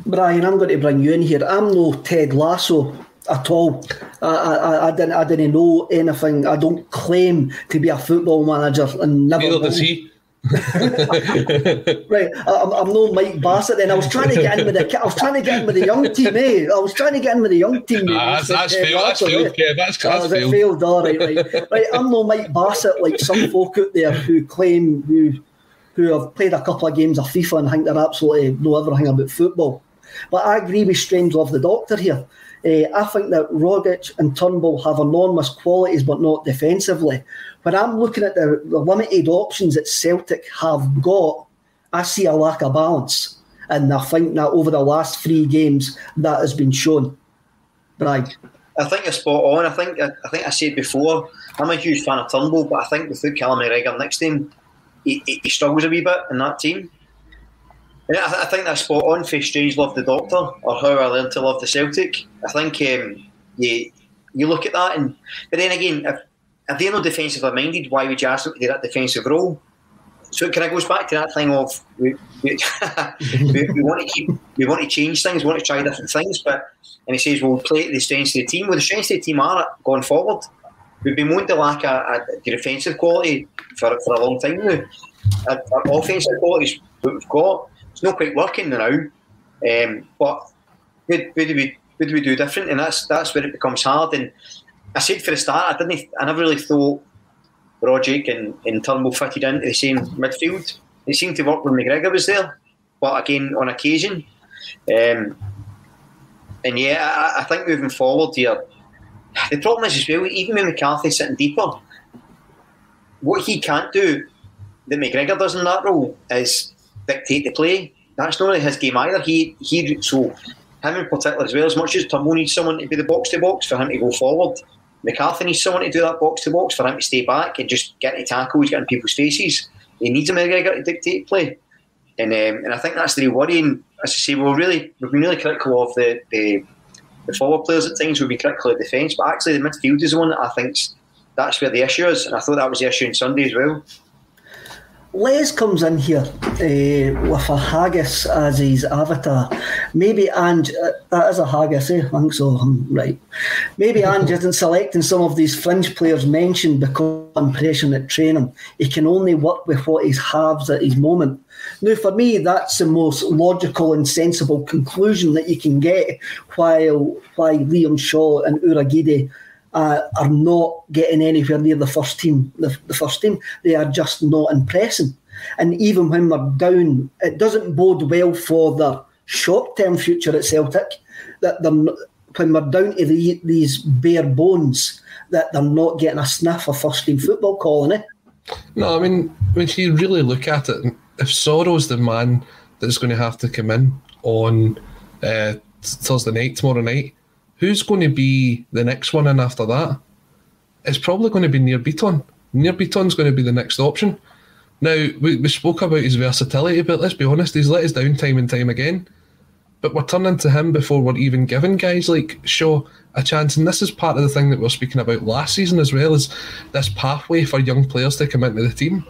Speaker 1: Brian, I'm going to bring you in here. I'm no Ted Lasso at all. I didn't know anything. I don't claim to be a football manager, and neither
Speaker 3: does he.
Speaker 1: Right, I'm no Mike Bassett. Then I was trying to get in with the young team. That's failed, Kev. That's failed. Failed. All right. I'm no Mike Bassett like some folk out there who claim who have played a couple of games of FIFA and think they're absolutely know everything about football. But I agree with Strangelove the Doctor here. I think that Rogic and Turnbull have enormous qualities, but not defensively. When I'm looking at the limited options that Celtic have got, I see a lack of balance. And I think that over the last 3 games, that has been shown. Brian?
Speaker 2: I think you're spot on. I think I said before, I'm a huge fan of Turnbull, but I think without Callum McGregor next to him, he struggles a wee bit in that team. And I think that's spot on for Strangelove the Doctor, or how I learned to love the Celtic. I think you look at that, but then again, if they're not defensively minded, why would you ask them to do that defensive role? So it kind of goes back to that thing of we want to change things, we want to try different things, and he says we'll play to the strengths of the team. Well, the strengths of the team are going forward. We've been known to lack a defensive quality for a long time now. Our offensive qualities we've got, it's not quite working now. But what do we do different? And that's where it becomes hard. And I said for the start, I never really thought Rogic and Turnbull fitted into the same midfield. It seemed to work when McGregor was there, but again on occasion. And yeah, I think moving forward here, the problem is as well, even with McCarthy sitting deeper, what he can't do that McGregor does in that role is dictate the play. That's not really his game either. So him in particular as well, as much as Turnbull needs someone to be the box to box for him to go forward, McCarthy needs someone to do that box to box for him to stay back and just get to tackles, get in people's faces. He needs a McGregor to dictate play, and I think that's the real worry. And as I say, we've been really critical of the forward players at times. We've been critical of defence, but actually the midfield is the one that I think that's where the issue is, and I thought that was the issue on Sunday as well.
Speaker 1: Les comes in here with a haggis as his avatar. Maybe Ange, that is a haggis, I think so, I'm right. Maybe Ange isn't selecting some of these fringe players mentioned because of impression at training. He can only work with what he has at his moment. Now, for me, that's the most logical and sensible conclusion that you can get why Liam Shaw and Urhoghide are not getting anywhere near the first team. The first team, they are just not impressing. And even when we're down, it doesn't bode well for their short-term future at Celtic. That when we're down to these bare bones, that they're not getting a sniff of first-team football, Colin.
Speaker 3: No, I mean, when you really look at it, if Sorrow's the man that's going to have to come in on Thursday night, tomorrow night, who's going to be the next one in after that? It's probably going to be Nir Bitton. Nir Bitton's going to be the next option. Now, we spoke about his versatility, but let's be honest, he's let us down time and time again. But we're turning to him before we're even giving guys like Shaw a chance. And this is part of the thing that we were speaking about last season as well, is this pathway for young players to come into the team.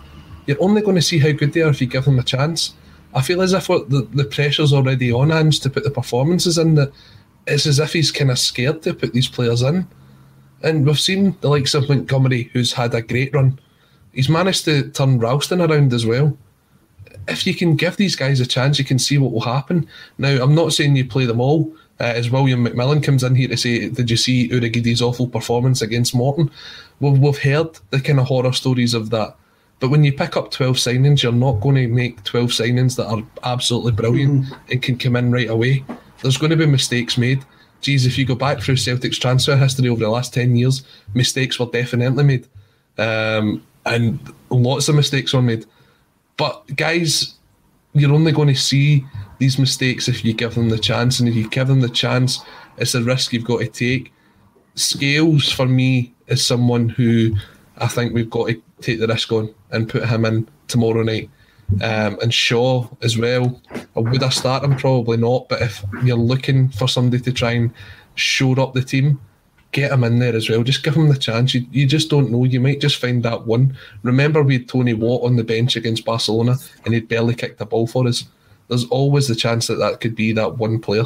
Speaker 3: You're only going to see how good they are if you give them a chance. I feel as if the pressure's already on Ange to put the performances in, that it's as if he's kind of scared to put these players in. And we've seen the likes of Montgomery, who's had a great run. He's managed to turn Ralston around as well. If you can give these guys a chance, you can see what will happen. Now, I'm not saying you play them all. As William McMillan comes in here to say, did you see Urhoghide's awful performance against Morton? We've heard the kind of horror stories of that. But when you pick up 12 signings, you're not going to make 12 signings that are absolutely brilliant and can come in right away. There's going to be mistakes made. Geez, if you go back through Celtic's transfer history over the last 10 years, mistakes were definitely made. And lots of mistakes were made. But guys, you're only going to see these mistakes if you give them the chance. And if you give them the chance, it's a risk you've got to take. Scales, for me, is someone who I think we've got to take the risk on and put him in tomorrow night. And Shaw as well. Would I start him? Probably not. But if you're looking for somebody to try and shore up the team, get him in there as well. Just give him the chance. You just don't know. You might just find that one. Remember, we had Tony Watt on the bench against Barcelona and he'd barely kicked a ball for us. There's always the chance that could be that one player.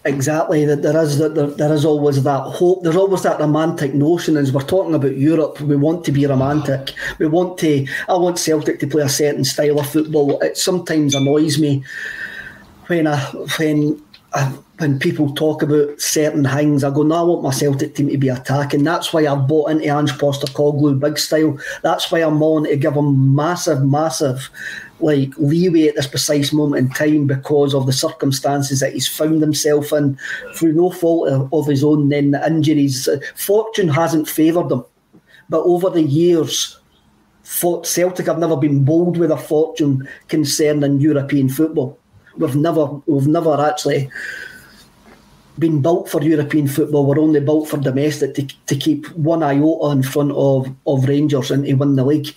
Speaker 1: Exactly, that there is always that hope. There's always that romantic notion. As we're talking about Europe, we want to be romantic. I want Celtic to play a certain style of football. It sometimes annoys me when people talk about certain things. I go, no, I want my Celtic team to be attacking. That's why I've bought into Ange Postecoglou big style. That's why I'm willing to give him massive leeway at this precise moment in time, because of the circumstances that he's found himself in through no fault of his own. Then the injuries, fortune hasn't favoured him, but over the years, Celtic have never been bold with a fortune concerning European football. We've never actually been built for European football. We're only built for domestic to keep one iota in front of Rangers and to win the league.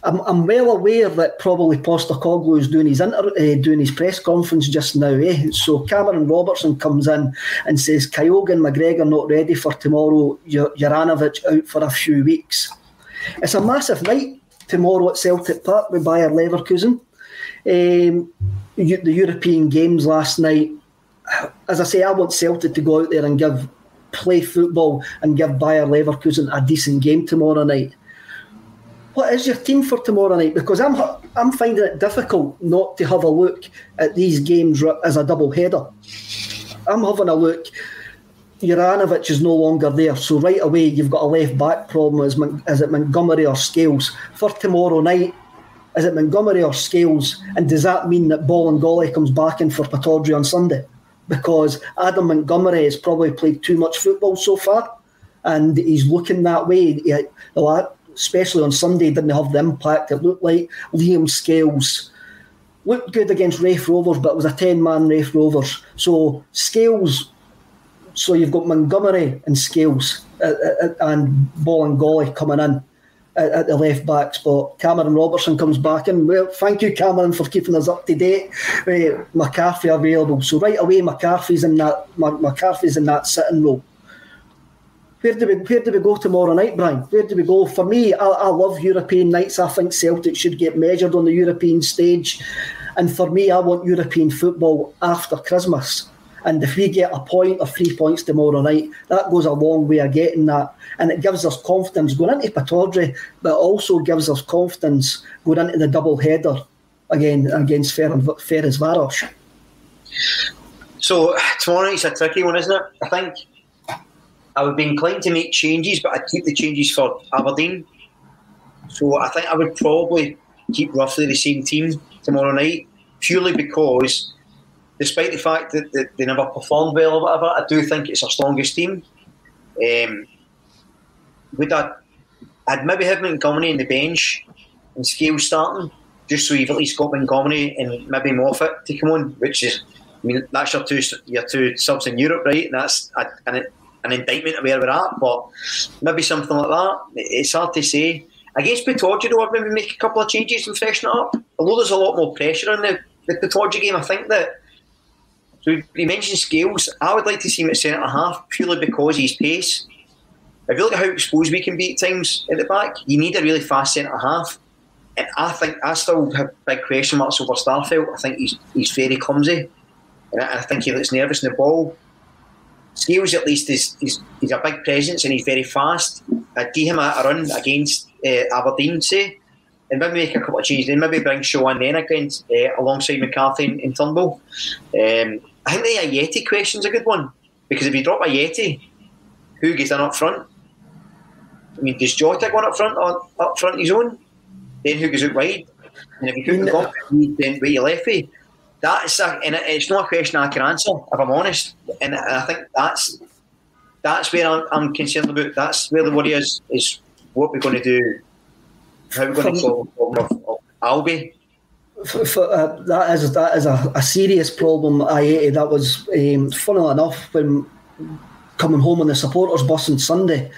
Speaker 1: I'm well aware that probably Postecoglou is doing his press conference just now. So Cameron Robertson comes in and says Kyogo and McGregor not ready for tomorrow. Juranovic out for a few weeks. It's a massive night tomorrow at Celtic Park with Bayer Leverkusen. The European games last night. As I say, I want Celtic to go out there and play football and give Bayer Leverkusen a decent game tomorrow night. What is your team for tomorrow night? Because I'm finding it difficult not to have a look at these games as a double header. I'm having a look. Juranovic is no longer there, so right away you've got a left back problem. Is it Montgomery or Scales for tomorrow night? Is it Montgomery or Scales? And does that mean that Bolingoli comes back in for Pittodrie on Sunday? Because Adam Montgomery has probably played too much football so far, and he's looking that way. Especially on Sunday, didn't have the impact it looked like. Liam Scales looked good against Raith Rovers, but it was a 10-man Raith Rovers. So Scales, so you've got Montgomery and Scales and Bolingoli coming in at the left back spot. Cameron Robertson comes back in. Well, thank you, Cameron, for keeping us up to date. McCarthy available. So right away, McCarthy's in that sitting role. Where do we go tomorrow night, Brian? Where do we go? For me, I love European nights. I think Celtic should get measured on the European stage. And for me, I want European football after Christmas. And if we get a point or 3 points tomorrow night, that goes a long way of getting that. And it gives us confidence going into Pittodrie, but it also gives us confidence going into the double header again against Ferencváros.
Speaker 2: So tomorrow night's a tricky one, isn't it? I think I would be inclined to make changes, but I'd keep the changes for Aberdeen. So I think I would probably keep roughly the same team tomorrow night, purely because despite the fact that they never performed well or whatever, I do think it's our strongest team. I'd maybe have Montgomery on the bench and Scales starting, just so you've at least got Montgomery and maybe Moffat to come on, which is, I mean, that's your two subs in Europe, right? And that's an indictment of where we're at, but maybe something like that. It's hard to say. Against Pittodrie, though, I'd maybe make a couple of changes and freshen it up. Although there's a lot more pressure on the Pittodrie game, I think that. So you mentioned Scales. I would like to see him at centre half purely because he's pace. If you look at how exposed we can be at times at the back, you need a really fast centre half. And I still have big question marks over Starfelt. I think he's very clumsy, and I think he looks nervous in the ball. Scales at least he's a big presence and he's very fast. I'd give him a run against Aberdeen, say, and maybe make a couple of changes. Then maybe bring Shaw in then against alongside McCarthy and Turnbull. I think the Ayeti question's a good one, because if you drop Ayeti, who gets in up front? I mean, does Jota go on up front his own? Then who goes out wide? And if you couldn't go, then where you left with? And it's not a question I can answer, if I'm honest. And I think that's where I'm concerned about. That's where the worry is what we're going to do. How we're going to solve the problem of Albi.
Speaker 1: That is a serious problem. That was funnily enough, when coming home on the supporters bus on Sunday,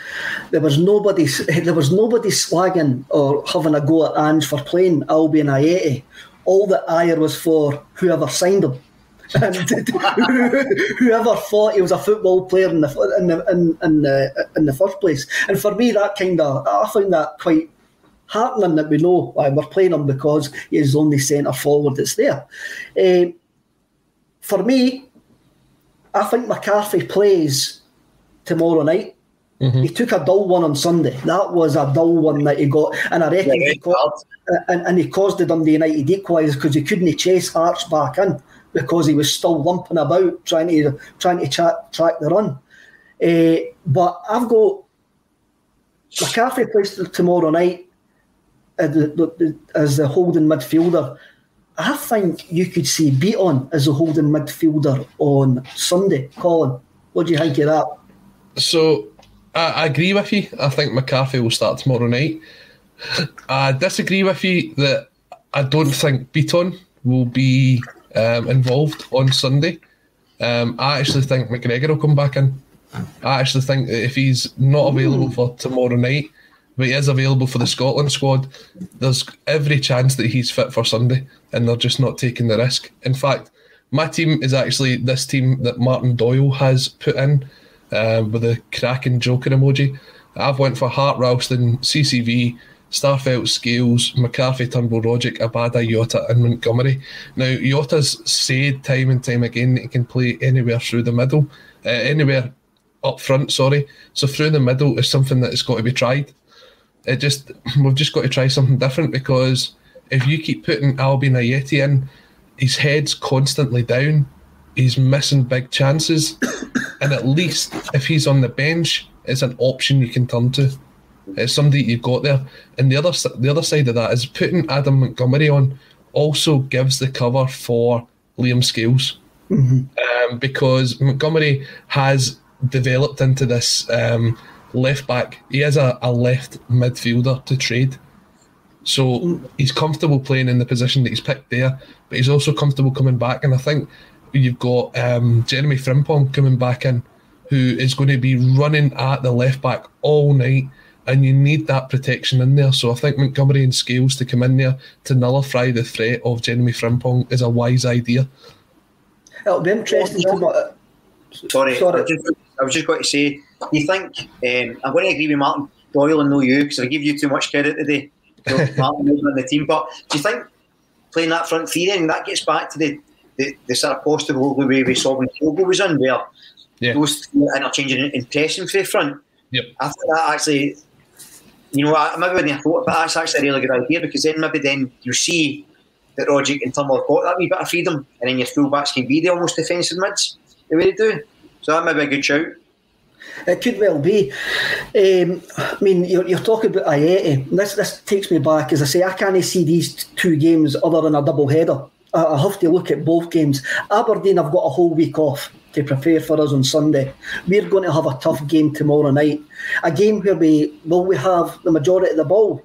Speaker 1: there was nobody slagging or having a go at Ange for playing Albi and Ayeti. All the ire was for whoever signed him, and whoever thought he was a football player in the first place. And for me, I find that quite heartening that we know why we're playing him, because he is the only centre forward that's there. For me, I think McCarthy plays tomorrow night. Mm-hmm. He took a dull one on Sunday. That was a dull one that he got, and I reckon he caused the Dundee United equaliser because he couldn't chase Hearts back in because he was still lumping about trying to track the run. But I've got McCarthy plays tomorrow night as the holding midfielder. I think you could see Beaton as a holding midfielder on Sunday. Colin, what do you think of that?
Speaker 3: So I agree with you. I think McCarthy will start tomorrow night. I disagree with you that I don't think Beaton will be involved on Sunday. I actually think McGregor will come back in. I actually think that if he's not available for tomorrow night, but he is available for the Scotland squad. There's every chance that he's fit for Sunday, and they're just not taking the risk. In fact, my team is actually this team that Martin Doyle has put in with a cracking joker emoji. I've went for Hart, Ralston, CCV, Starfelt, Scales, McCarthy, Turnbull, Rogic, Abada, Jota and Montgomery. Now, Jota's said time and time again that he can play anywhere through the middle, anywhere up front, sorry. So through the middle is something that has got to be tried. We've just got to try something different, because if you keep putting Albion Ayeti in, his head's constantly down, he's missing big chances, and at least if he's on the bench, it's an option you can turn to. It's somebody you've got there. And the other side of that is putting Adam Montgomery on also gives the cover for Liam Scales. Because Montgomery has developed into this left back. He is a left midfielder to trade. So he's comfortable playing in the position that he's picked there, but he's also comfortable coming back. And I think you've got Jeremy Frimpong coming back in, who is going to be running at the left back all night, and you need that protection in there. So I think Montgomery and Scales to come in there to nullify the threat of Jeremy Frimpong is a wise idea.
Speaker 1: It'll be interesting to...
Speaker 2: Sorry. I was just going to say, do you think, I'm going to agree with Martin Doyle and no you, because I give you too much credit today, so Martin knows in the team, but do you think playing that front three, and that gets back to the sort of possible way we saw when Kyogo was in, where those interchanging and pressing for the front?
Speaker 3: Yep.
Speaker 2: I think that actually, maybe when I thought, but that's actually a really good idea, because then you see that Rogic and Turnbull have got that wee bit of freedom, and then your full-backs can be the almost defensive mids, the way they do. So that might be a good shout.
Speaker 1: It could well be. You're talking about Ayeti. This takes me back. As I say, I can't see these two games other than a double header. I have to look at both games. Aberdeen have got a whole week off to prepare for us on Sunday. We're going to have a tough game tomorrow night. A game where we have the majority of the ball.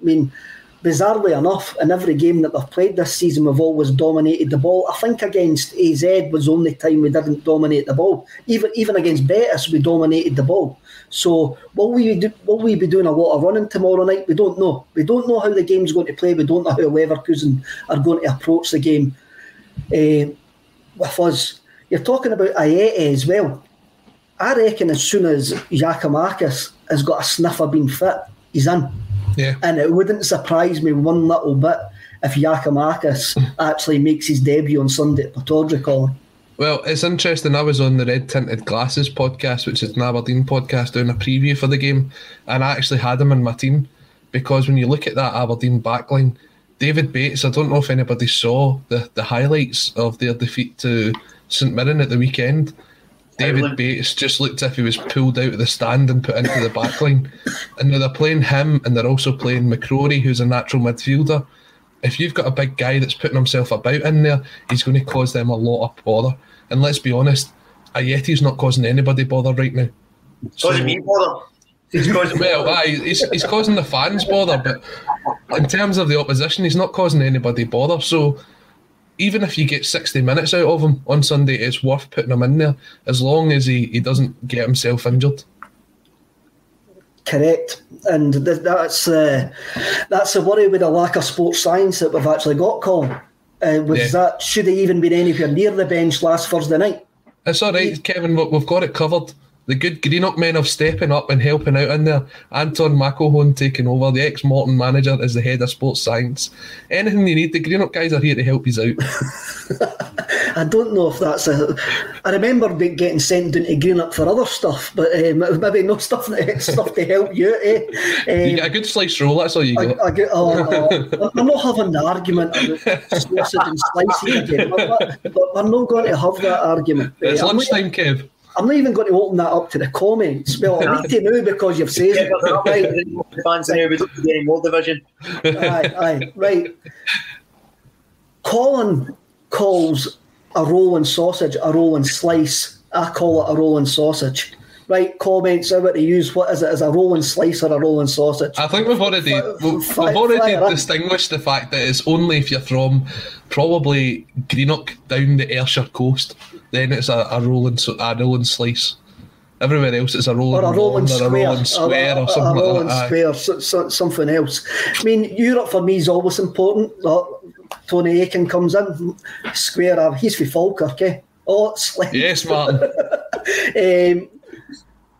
Speaker 1: Bizarrely enough, in every game that we've played this season, we've always dominated the ball. I think against AZ was the only time we didn't dominate the ball. Even against Betis, we dominated the ball. So will we be doing a lot of running tomorrow night? We don't know. We don't know how the game's going to play. We don't know how Leverkusen are going to approach the game with us. You're talking about Ayeti as well. I reckon as soon as Giakoumakis has got a sniff of being fit, he's in.
Speaker 3: Yeah. And
Speaker 1: it wouldn't surprise me one little bit if Giakoumakis actually makes his debut on Sunday at Pittodrie, Colin.
Speaker 3: Well, it's interesting. I was on the Red Tinted Glasses podcast, which is an Aberdeen podcast, doing a preview for the game, and I actually had him in my team, because when you look at that Aberdeen backline, David Bates, I don't know if anybody saw the highlights of their defeat to St Mirren at the weekend. David Bates just looked as if he was pulled out of the stand and put into the backline. And now they're playing him, and they're also playing McCrory, who's a natural midfielder. If you've got a big guy that's putting himself about in there, he's going to cause them a lot of bother. And let's be honest, Ayeti's not causing anybody bother right now.
Speaker 2: Causing me bother.
Speaker 3: He's causing he's causing the fans bother, but in terms of the opposition, he's not causing anybody bother. So even if you get 60 minutes out of him on Sunday, it's worth putting him in there, as long as he doesn't get himself injured.
Speaker 1: Correct. And that's a worry with the lack of sports science that we've actually got, Colin. That should have even been anywhere near the bench last Thursday night.
Speaker 3: It's all right, Kevin. We've got it covered. The good Greenock men of stepping up and helping out in there. Anton McElhone taking over. The ex-Morton manager is the head of sports science. Anything you need, the Greenock guys are here to help you out.
Speaker 1: I don't know if that's I remember getting sent down to Greenock for other stuff, but maybe no stuff to help you.
Speaker 3: You get a good sliced roll, that's all you got.
Speaker 1: I'm not having the argument about sausage and slicing again. We're not going to have that argument.
Speaker 3: It's lunchtime, Kev.
Speaker 1: I'm not even going to open that up to the comments. Well, I need to know because you've said it.
Speaker 2: Fans now, we don't get any more division.
Speaker 1: Aye, right. Colin calls a rolling sausage a rolling slice. I call it a rolling sausage. Right, comments over to use what is it, as a rolling slice or a rolling sausage?
Speaker 3: I think we've already distinguished the fact that it's only if you're from probably Greenock down the Ayrshire coast, then it's a rolling slice. Everywhere else it's a rolling square or something like that.
Speaker 1: Something else. I mean, Europe for me is always important. Tony Aiken comes in, square. He's for Falkirk, eh? Oh, it's like...
Speaker 3: Yes, Martin.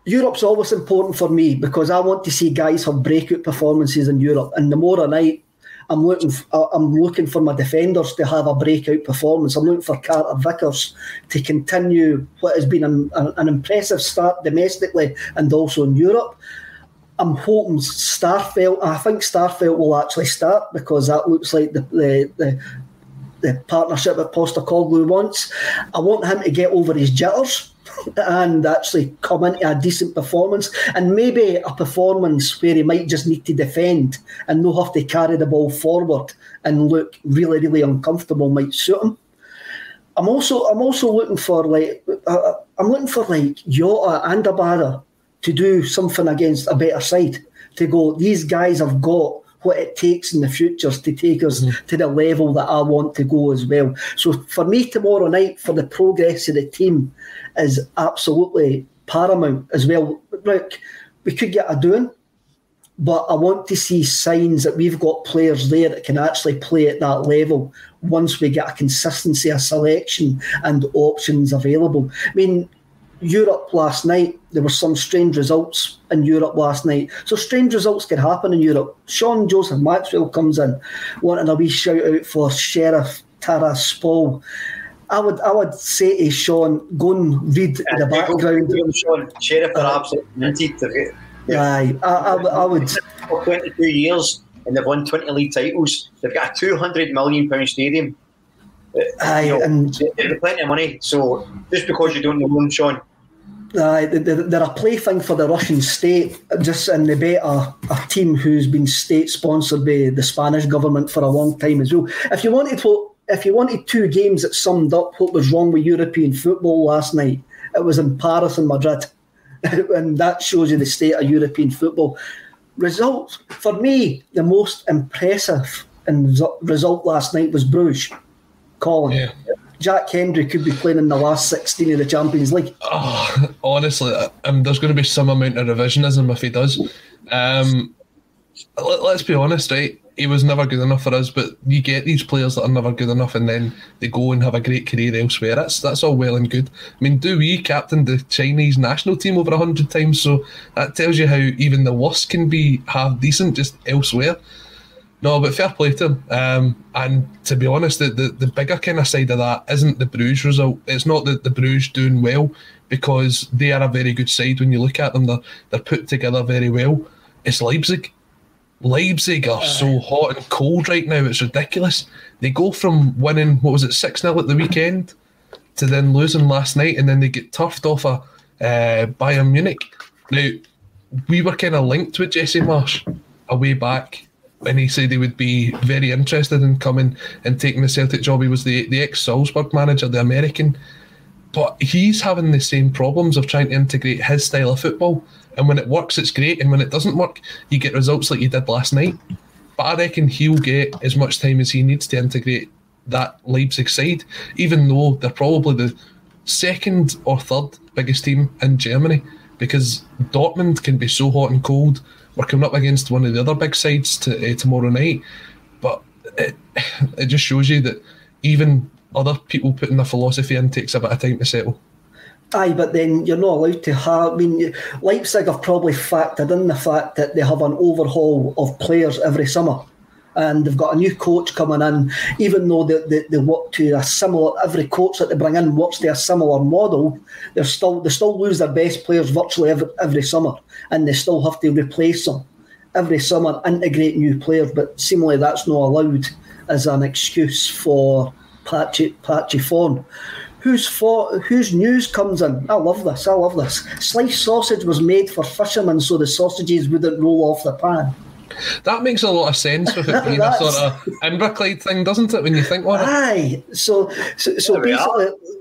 Speaker 1: Europe's always important for me because I want to see guys have breakout performances in Europe. And tomorrow night, I'm looking for my defenders to have a breakout performance. I'm looking for Carter Vickers to continue what has been an impressive start domestically and also in Europe. I'm hoping Starfelt. I think Starfelt will actually start because that looks like the partnership that Postecoglou wants. I want him to get over his jitters and actually come into a decent performance, and maybe a performance where he might just need to defend and not have to carry the ball forward and look really, really uncomfortable might suit him. I'm also looking for Jota and Abada to do something against a better side, to go, these guys have got what it takes in the futures to take us to the level that I want to go as well. So for me tomorrow night, for the progress of the team is absolutely paramount as well. Look, we could get a doing, but I want to see signs that we've got players there that can actually play at that level once we get a consistency of selection and options available. I mean, Europe last night, there were some strange results in Europe last night. So strange results can happen in Europe. Sean Joseph Maxwell comes in, wanting a wee shout out for Sheriff Tiraspol. I would say to Sean, go and read the background.
Speaker 2: Sean, Sheriff are absolutely minted.
Speaker 1: Aye, I would.
Speaker 2: For 22 years and they've won 20 league titles. They've got a £200 million stadium.
Speaker 1: And
Speaker 2: they've plenty of money. So just because you don't know them, Sean.
Speaker 1: They're a plaything for the Russian state, just in the bet a team who's been state sponsored by the Spanish government for a long time as well. If you wanted two games that summed up what was wrong with European football last night, it was in Paris and Madrid, and that shows you the state of European football. Results for me, the most impressive result last night was Bruges. Colin. Yeah. Jack Hendry could be playing in the last 16 of the Champions League.
Speaker 3: Oh, honestly, there's going to be some amount of revisionism if he does. Let's be honest, right? He was never good enough for us, but you get these players that are never good enough and then they go and have a great career elsewhere. That's all well and good. I mean, Dewey captained the Chinese national team over 100 times, so that tells you how even the worst can be half decent just elsewhere. No, but fair play to him. And to be honest, the bigger kind of side of that isn't the Bruges result. It's not that the Bruges doing well, because they are a very good side when you look at them. They're put together very well. It's Leipzig. Leipzig are so hot and cold right now. It's ridiculous. They go from winning, 6-0 at the weekend, to then losing last night, and then they get turfed off Bayern Munich. Now, we were kind of linked with Jesse Marsch a way back, when he said he would be very interested in coming and taking the Celtic job. He was the ex-Salzburg manager, the American. But he's having the same problems of trying to integrate his style of football. And when it works, it's great. And when it doesn't work, you get results like you did last night. But I reckon he'll get as much time as he needs to integrate that Leipzig side, even though they're probably the second or third biggest team in Germany, because Dortmund can be so hot and cold. We're coming up against one of the other big sides tomorrow night, but it just shows you that even other people putting their philosophy in takes a bit of time to settle.
Speaker 1: Aye, but then you're not allowed to have... I mean, Leipzig have probably factored in the fact that they have an overhaul of players every summer, and they've got a new coach coming in. Even though they work to a similar... Every coach that they bring in works to a similar model, they still lose their best players virtually every summer, and they still have to replace them every summer, integrate new players, but seemingly that's not allowed as an excuse for patchy form. Whose news comes in? I love this. Sliced sausage was made for fishermen so the sausages wouldn't roll off the pan.
Speaker 3: That makes a lot of sense with it being a sort of Inverclyde thing, doesn't it, when you think on it?
Speaker 1: Aye. So basically,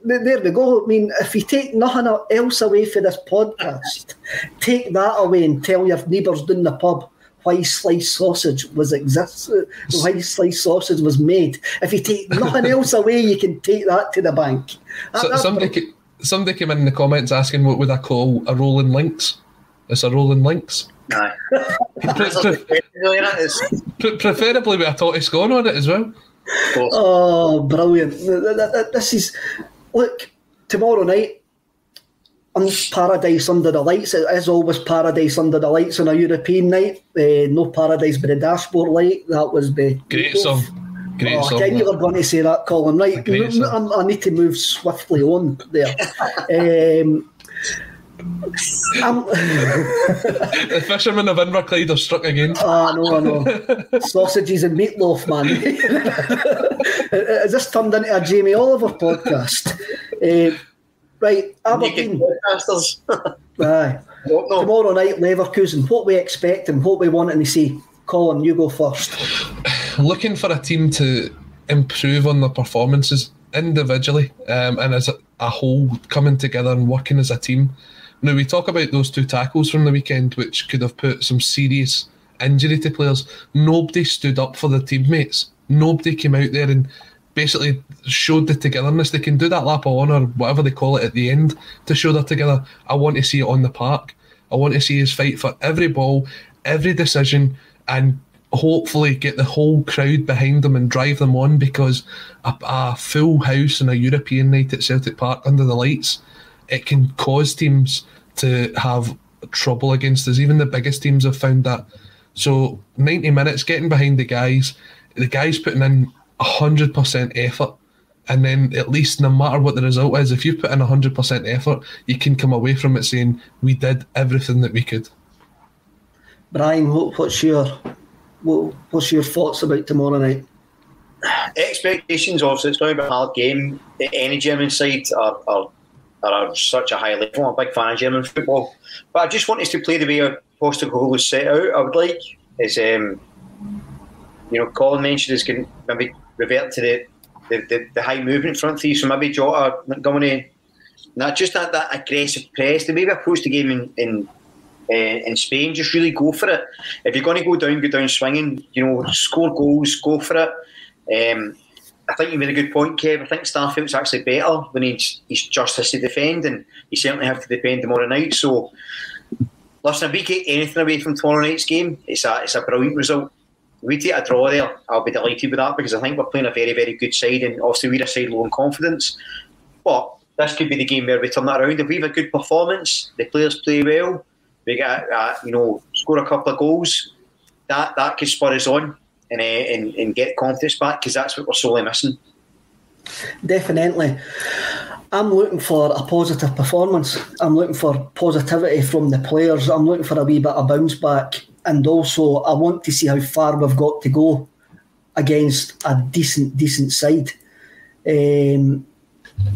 Speaker 1: there we go. I mean, if you take nothing else away from this podcast, take that away and tell your neighbours down the pub why sliced sausage was made. If you take nothing else away, you can take that to the bank.
Speaker 3: somebody came in the comments asking what would I call a rolling links. It's a rolling links.
Speaker 2: Aye.
Speaker 3: Preferably with a tortoise score on it as well.
Speaker 1: Oh, brilliant. This is... Look, tomorrow night, paradise under the lights. It is always paradise under the lights on a European night. No paradise by the dashboard light. That was the...
Speaker 3: Great song. Great song.
Speaker 1: I knew you were going to say that, Colin. Right, I need to move swiftly on there.
Speaker 3: The fishermen of Inverclyde have struck again.
Speaker 1: I know. Sausages and meatloaf, man. Has this turned into a Jamie Oliver podcast? Right, Aberdeen. Aye. Tomorrow night, Leverkusen. What we expecting? What we wanting to see? Colin, you go first.
Speaker 3: Looking for a team to improve on their performances individually and as a whole, coming together and working as a team. Now, we talk about those 2 tackles from the weekend, which could have put some serious injury to players. Nobody stood up for their teammates. Nobody came out there and basically showed the togetherness. They can do that lap of honour, whatever they call it, at the end to show they're together. I want to see it on the park. I want to see us fight for every ball, every decision, and hopefully get the whole crowd behind them and drive them on, because a full house on a European night at Celtic Park under the lights, it can cause teams to have trouble against us. Even the biggest teams have found that. So 90 minutes, getting behind the guys putting in 100% effort, and then at least no matter what the result is, if you put in 100% effort, you can come away from it saying we did everything that we could.
Speaker 1: Brian, what's your thoughts about tomorrow night?
Speaker 2: Expectations, obviously, it's going to be a hard game. Any German side are such a high level. I'm a big fan of German football, but I just want us to play the way Postecoglou set out. I would like is, Colin mentioned is going to maybe revert to the high movement front three. So maybe Jota, Montgomery, not just that aggressive press. The way we approach the game in Spain, just really go for it. If you're going to go down swinging. Score goals, go for it. I think you made a good point, Kev. I think Starfield's actually better when he's just has to defend, and he certainly have to defend tomorrow night. So, listen, if we get anything away from tomorrow night's game, it's a brilliant result. If we take a draw there, I'll be delighted with that, because I think we're playing a very, very good side, and obviously we're a side low in confidence. But this could be the game where we turn that around. If we have a good performance, the players play well, we get score a couple of goals, that could spur us on. And get confidence back, because that's what we're sorely missing.
Speaker 1: Definitely. I'm looking for a positive performance. I'm looking for positivity from the players. I'm looking for a wee bit of bounce back, and also I want to see how far we've got to go against a decent side,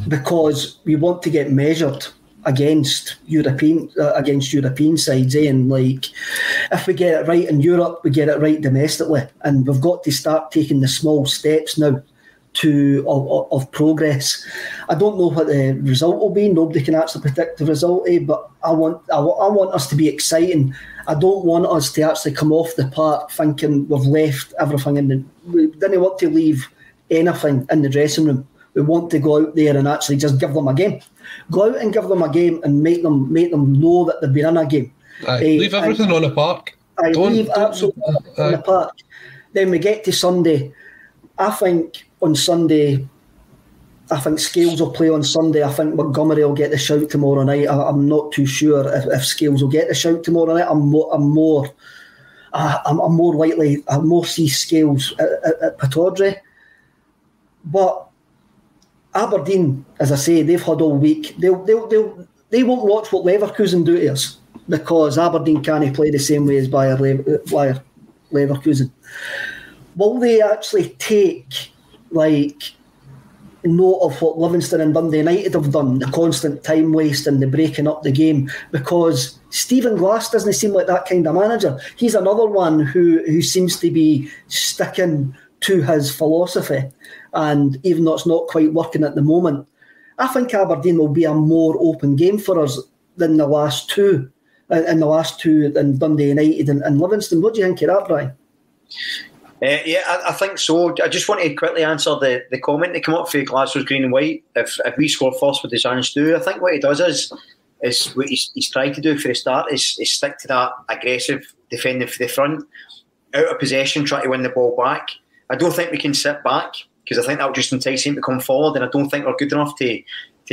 Speaker 1: because we want to get measured against European sides, and if we get it right in Europe, we get it right domestically, and we've got to start taking the small steps now of progress. I don't know what the result will be. Nobody can actually predict the result, but I want us to be exciting. I don't want us to actually come off the park thinking we've left everything we didn't want to leave anything in the dressing room. We want to go out there and actually just give them a game. Go out and give them a game and make them know that they've been in a game.
Speaker 3: Leave everything on the park.
Speaker 1: Leave absolutely on the park. Then we get to Sunday. I think on Sunday, Scales will play on Sunday. I think Montgomery will get the shout tomorrow night. I'm not too sure if Scales will get the shout tomorrow night. I'm more likely. I more see Scales at Pittodrie, but Aberdeen, as I say, they've had all week. They won't watch what Leverkusen do to us, because Aberdeen can't play the same way as Bayer Leverkusen. Will they actually take note of what Livingston and Dundee United have done, the constant time waste and the breaking up the game? Because Stephen Glass doesn't seem like that kind of manager. He's another one who seems to be sticking to his philosophy, and even though it's not quite working at the moment, I think Aberdeen will be a more open game for us than the last two in Dundee United and Livingston. What do you think of that, Brian?
Speaker 2: I think so. I just want to quickly answer the comment that came up for Glasgow's Green and White. If we score first, what does Ange do? I think what he does is what he's tried to do for the start is stick to that aggressive defending for the front, out of possession, try to win the ball back. I don't think we can sit back because I think that will just entice him to come forward, and I don't think we're good enough to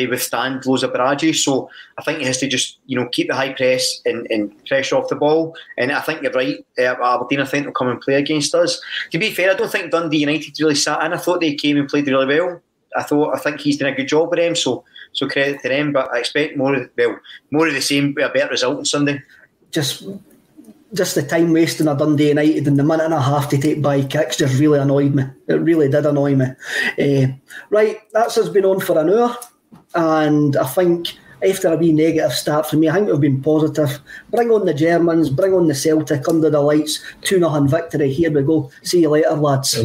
Speaker 2: withstand loads of barrages. So I think he has to just keep the high press and pressure off the ball. And I think you're right. Aberdeen, I think, will come and play against us. To be fair, I don't think Dundee United really sat in. I thought they came and played really well. I think he's done a good job with them. So credit to them. But I expect more of the same with a better result on Sunday. Just
Speaker 1: the time wasting of Dundee United and the minute and a half to take by kicks just really annoyed me. It really did annoy me. Right, that's us been on for an hour. And I think after a wee negative start for me, I think we've been positive. Bring on the Germans, bring on the Celtic under the lights, 2-0 victory. Here we go. See you later, lads.